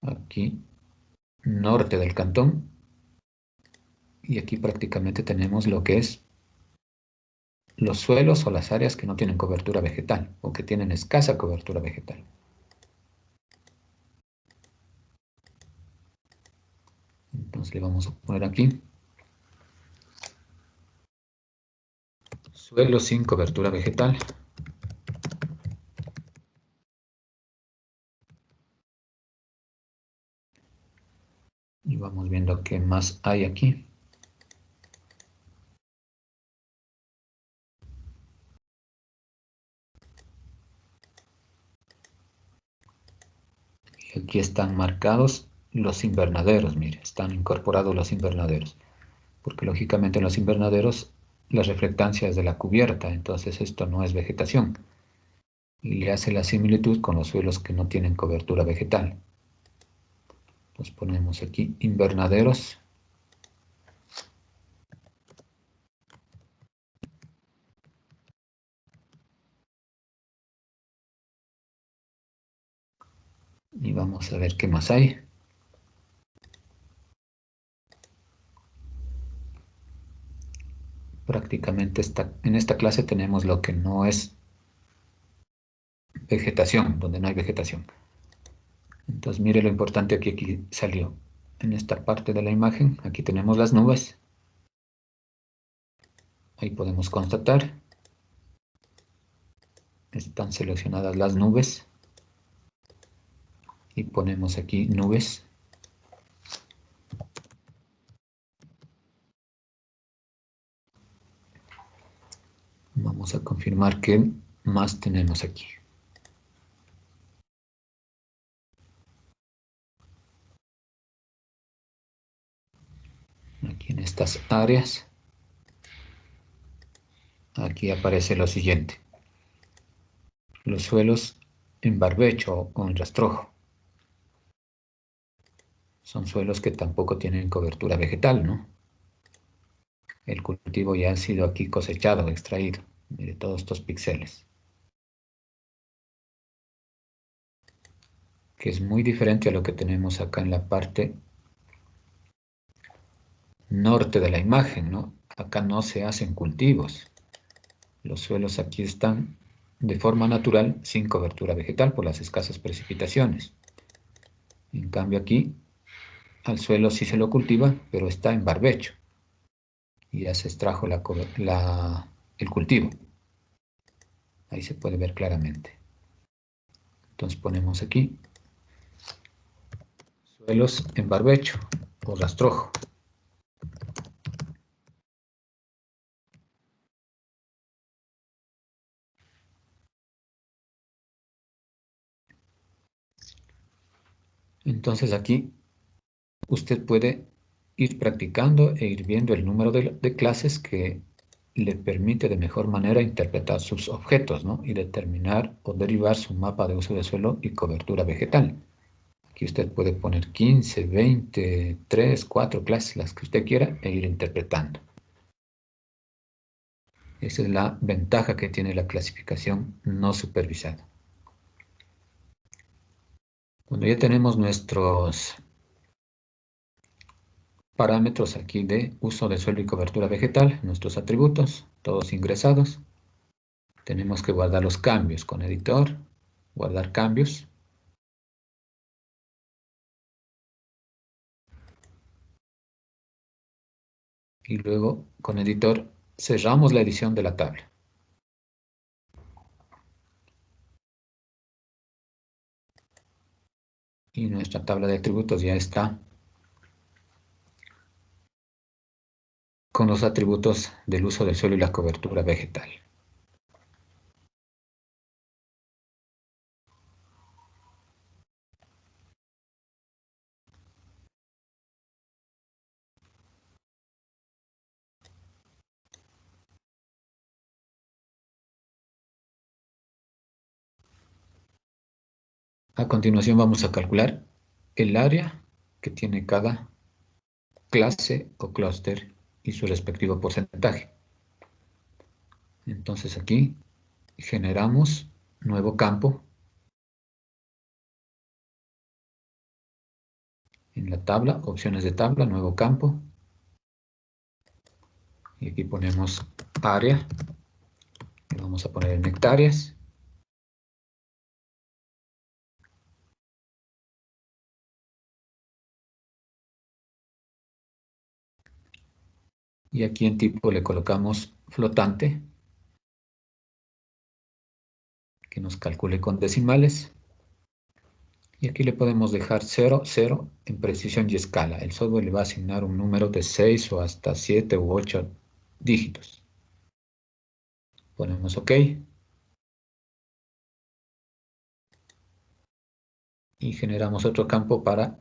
Speaker 1: aquí norte del cantón. Y aquí prácticamente tenemos lo que es los suelos o las áreas que no tienen cobertura vegetal o que tienen escasa cobertura vegetal. Entonces le vamos a poner aquí suelo sin cobertura vegetal. Y vamos viendo qué más hay aquí. Y aquí están marcados los invernaderos, mire, están incorporados los invernaderos. Porque lógicamente en los invernaderos la reflectancia es de la cubierta, entonces esto no es vegetación. Y le hace la similitud con los suelos que no tienen cobertura vegetal. Entonces ponemos aquí invernaderos. Y vamos a ver qué más hay. Prácticamente en esta clase tenemos lo que no es vegetación, donde no hay vegetación. Entonces mire lo importante que aquí salió. en esta parte de la imagen, aquí tenemos las nubes. Ahí podemos constatar, están seleccionadas las nubes. Y ponemos aquí nubes. Vamos a confirmar qué más tenemos aquí. Aquí en estas áreas, aquí aparece lo siguiente. Los suelos en barbecho o en rastrojo. Son suelos que tampoco tienen cobertura vegetal, ¿no? El cultivo ya ha sido aquí cosechado, extraído de todos estos píxeles. Que es muy diferente a lo que tenemos acá en la parte norte de la imagen, ¿no? Acá no se hacen cultivos. Los suelos aquí están de forma natural sin cobertura vegetal por las escasas precipitaciones. En cambio aquí al suelo sí se lo cultiva, pero está en barbecho. Y ya se extrajo el cultivo. Ahí se puede ver claramente. Entonces ponemos aquí suelos en barbecho o rastrojo. Entonces aquí usted puede ir practicando e ir viendo el número de clases que le permite de mejor manera interpretar sus objetos, ¿no? Y determinar o derivar su mapa de uso de suelo y cobertura vegetal. Aquí usted puede poner 15, 20, 3, 4 clases, las que usted quiera, e ir interpretando. Esa es la ventaja que tiene la clasificación no supervisada. Cuando ya tenemos nuestros parámetros aquí de uso de suelo y cobertura vegetal, nuestros atributos, todos ingresados, tenemos que guardar los cambios con editor, guardar cambios. Y luego con editor cerramos la edición de la tabla. Y nuestra tabla de atributos ya está con los atributos del uso del suelo y la cobertura vegetal. A continuación vamos a calcular el área que tiene cada clase o clúster y su respectivo porcentaje. Entonces aquí generamos nuevo campo en la tabla, opciones de tabla, nuevo campo. Y aquí ponemos área, le vamos a poner en hectáreas. Y aquí en tipo le colocamos flotante, que nos calcule con decimales. Y aquí le podemos dejar 0, 0 en precisión y escala. El software le va a asignar un número de 6 o hasta 7 u 8 dígitos. Ponemos OK. Y generamos otro campo para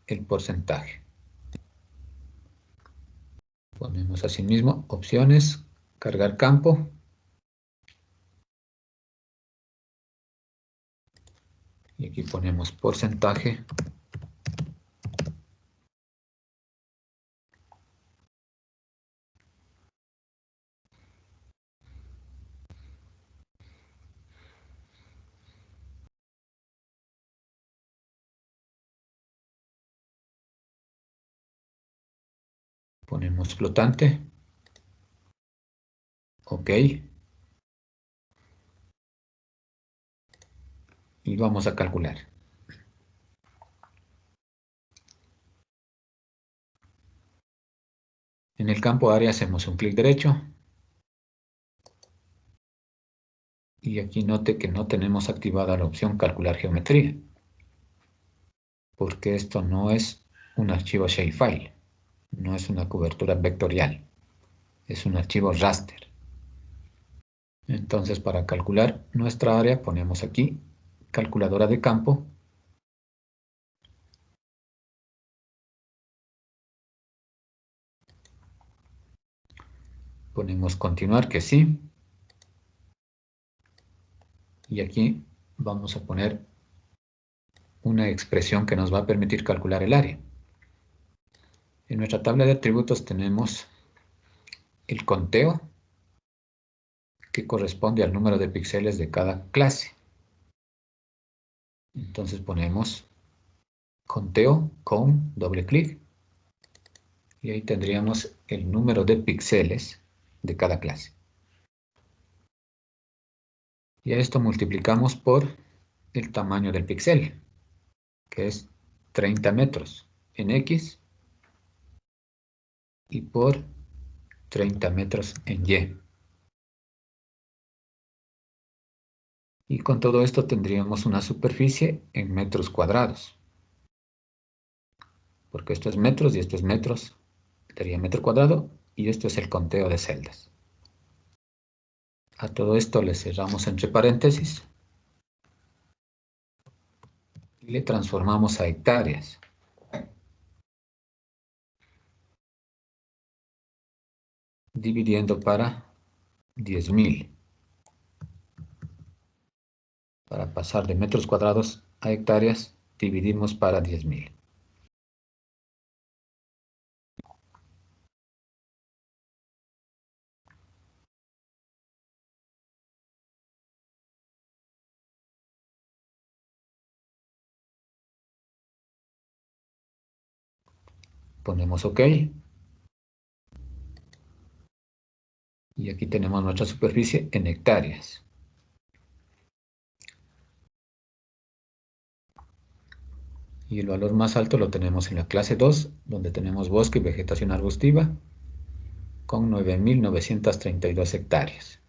Speaker 1: el porcentaje. Ponemos asimismo opciones, cargar campo. Y aquí ponemos porcentaje. Ponemos flotante. OK. Y vamos a calcular. En el campo área hacemos un clic derecho. Y aquí note que no tenemos activada la opción calcular geometría, porque esto no es un archivo shapefile, no es una cobertura vectorial, es un archivo raster. Entonces, para calcular nuestra área, ponemos aquí calculadora de campo. Ponemos continuar, que sí. Y aquí vamos a poner una expresión que nos va a permitir calcular el área. En nuestra tabla de atributos tenemos el conteo, que corresponde al número de píxeles de cada clase. Entonces ponemos conteo con doble clic y ahí tendríamos el número de píxeles de cada clase. Y a esto multiplicamos por el tamaño del píxel, que es 30 metros en X, y por 30 metros en Y. Y con todo esto tendríamos una superficie en metros cuadrados, porque esto es metros y esto es metros, sería metro cuadrado, y esto es el conteo de celdas. A todo esto le cerramos entre paréntesis y le transformamos a hectáreas. Dividiendo para 10.000. Para pasar de metros cuadrados a hectáreas, dividimos para 10.000. Ponemos OK. Y aquí tenemos nuestra superficie en hectáreas. Y el valor más alto lo tenemos en la clase 2, donde tenemos bosque y vegetación arbustiva, con 9.932 hectáreas.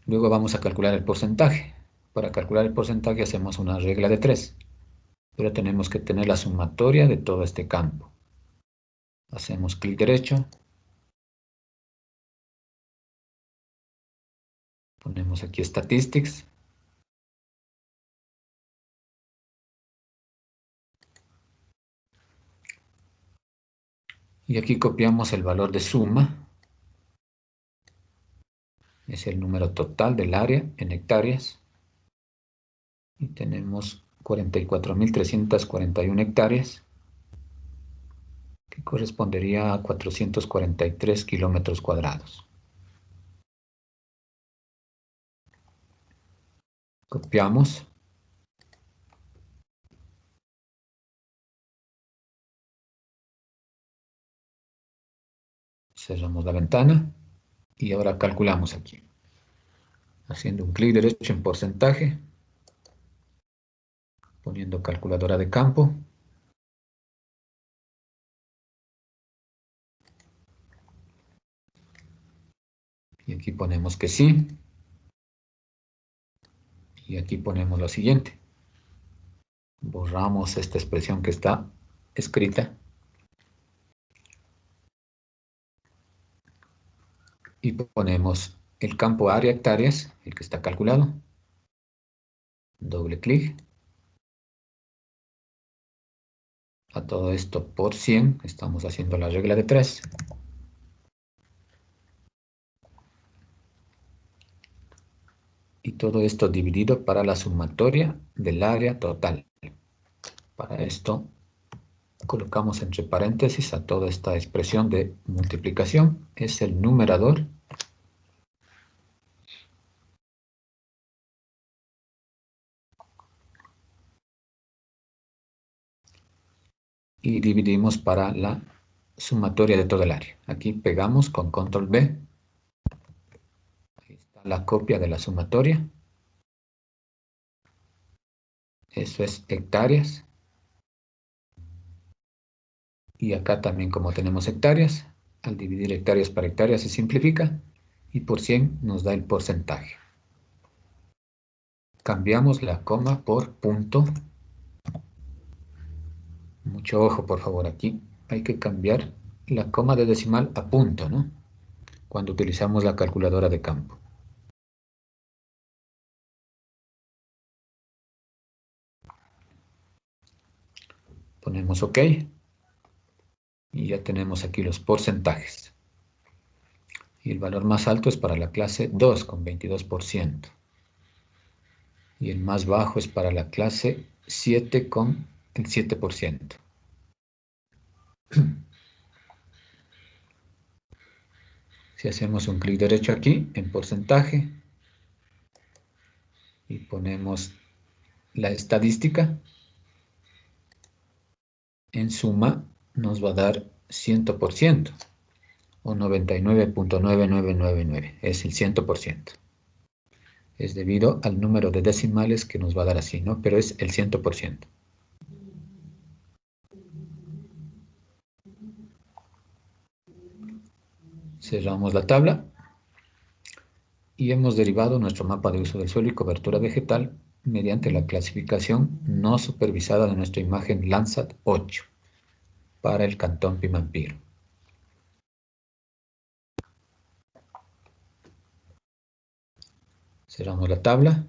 Speaker 1: Luego vamos a calcular el porcentaje. Para calcular el porcentaje hacemos una regla de 3, pero tenemos que tener la sumatoria de todo este campo. Hacemos clic derecho, ponemos aquí Statistics, y aquí copiamos el valor de suma, es el número total del área en hectáreas, y tenemos 44.341 hectáreas, que correspondería a 443 kilómetros cuadrados. Copiamos, cerramos la ventana y ahora calculamos aquí. Haciendo un clic derecho en porcentaje, poniendo calculadora de campo. Y aquí ponemos que sí. Y aquí ponemos lo siguiente. Borramos esta expresión que está escrita. Y ponemos el campo área hectáreas, el que está calculado. Doble clic. A todo esto por 100, estamos haciendo la regla de 3. Y todo esto dividido para la sumatoria del área total. Para esto colocamos entre paréntesis a toda esta expresión de multiplicación, es el numerador, y dividimos para la sumatoria de todo el área. Aquí pegamos con control V la copia de la sumatoria. Eso es hectáreas. Y acá también, como tenemos hectáreas, al dividir hectáreas para hectáreas se simplifica y por 100 nos da el porcentaje. Cambiamos la coma por punto. Mucho ojo, por favor, aquí hay que cambiar la coma de decimal a punto, ¿no? Cuando utilizamos la calculadora de campo. Ponemos OK y ya tenemos aquí los porcentajes. Y el valor más alto es para la clase 2 con 22%. Y el más bajo es para la clase 7 con el 7%. Si hacemos un clic derecho aquí en porcentaje y ponemos la estadística, en suma nos va a dar 100% o 99.99999, es el 100%. Es debido al número de decimales que nos va a dar así, ¿no? Pero es el 100%. Cerramos la tabla y hemos derivado nuestro mapa de uso del suelo y cobertura vegetal mediante la clasificación no supervisada de nuestra imagen Landsat 8 para el cantón Pimampiro. Cerramos la tabla,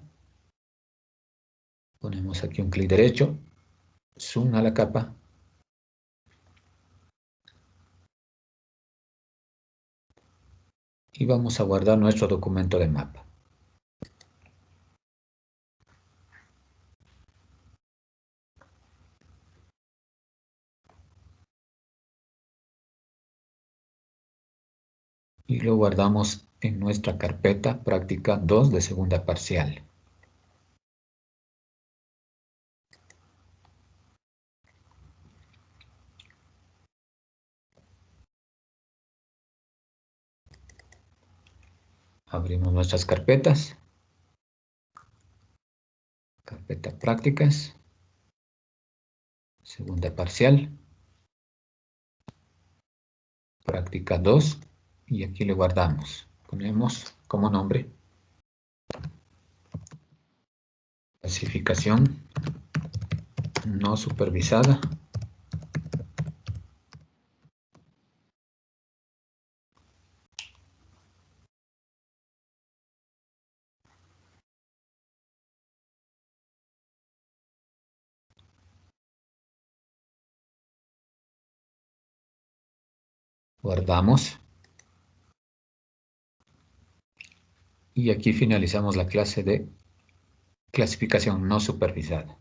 Speaker 1: ponemos aquí un clic derecho, zoom a la capa y vamos a guardar nuestro documento de mapa. Y lo guardamos en nuestra carpeta práctica 2 de segunda parcial. Abrimos nuestras carpetas. Carpeta prácticas. Segunda parcial. Práctica 2. Y aquí le guardamos. Ponemos como nombre clasificación no supervisada. Guardamos. Y aquí finalizamos la clase de clasificación no supervisada.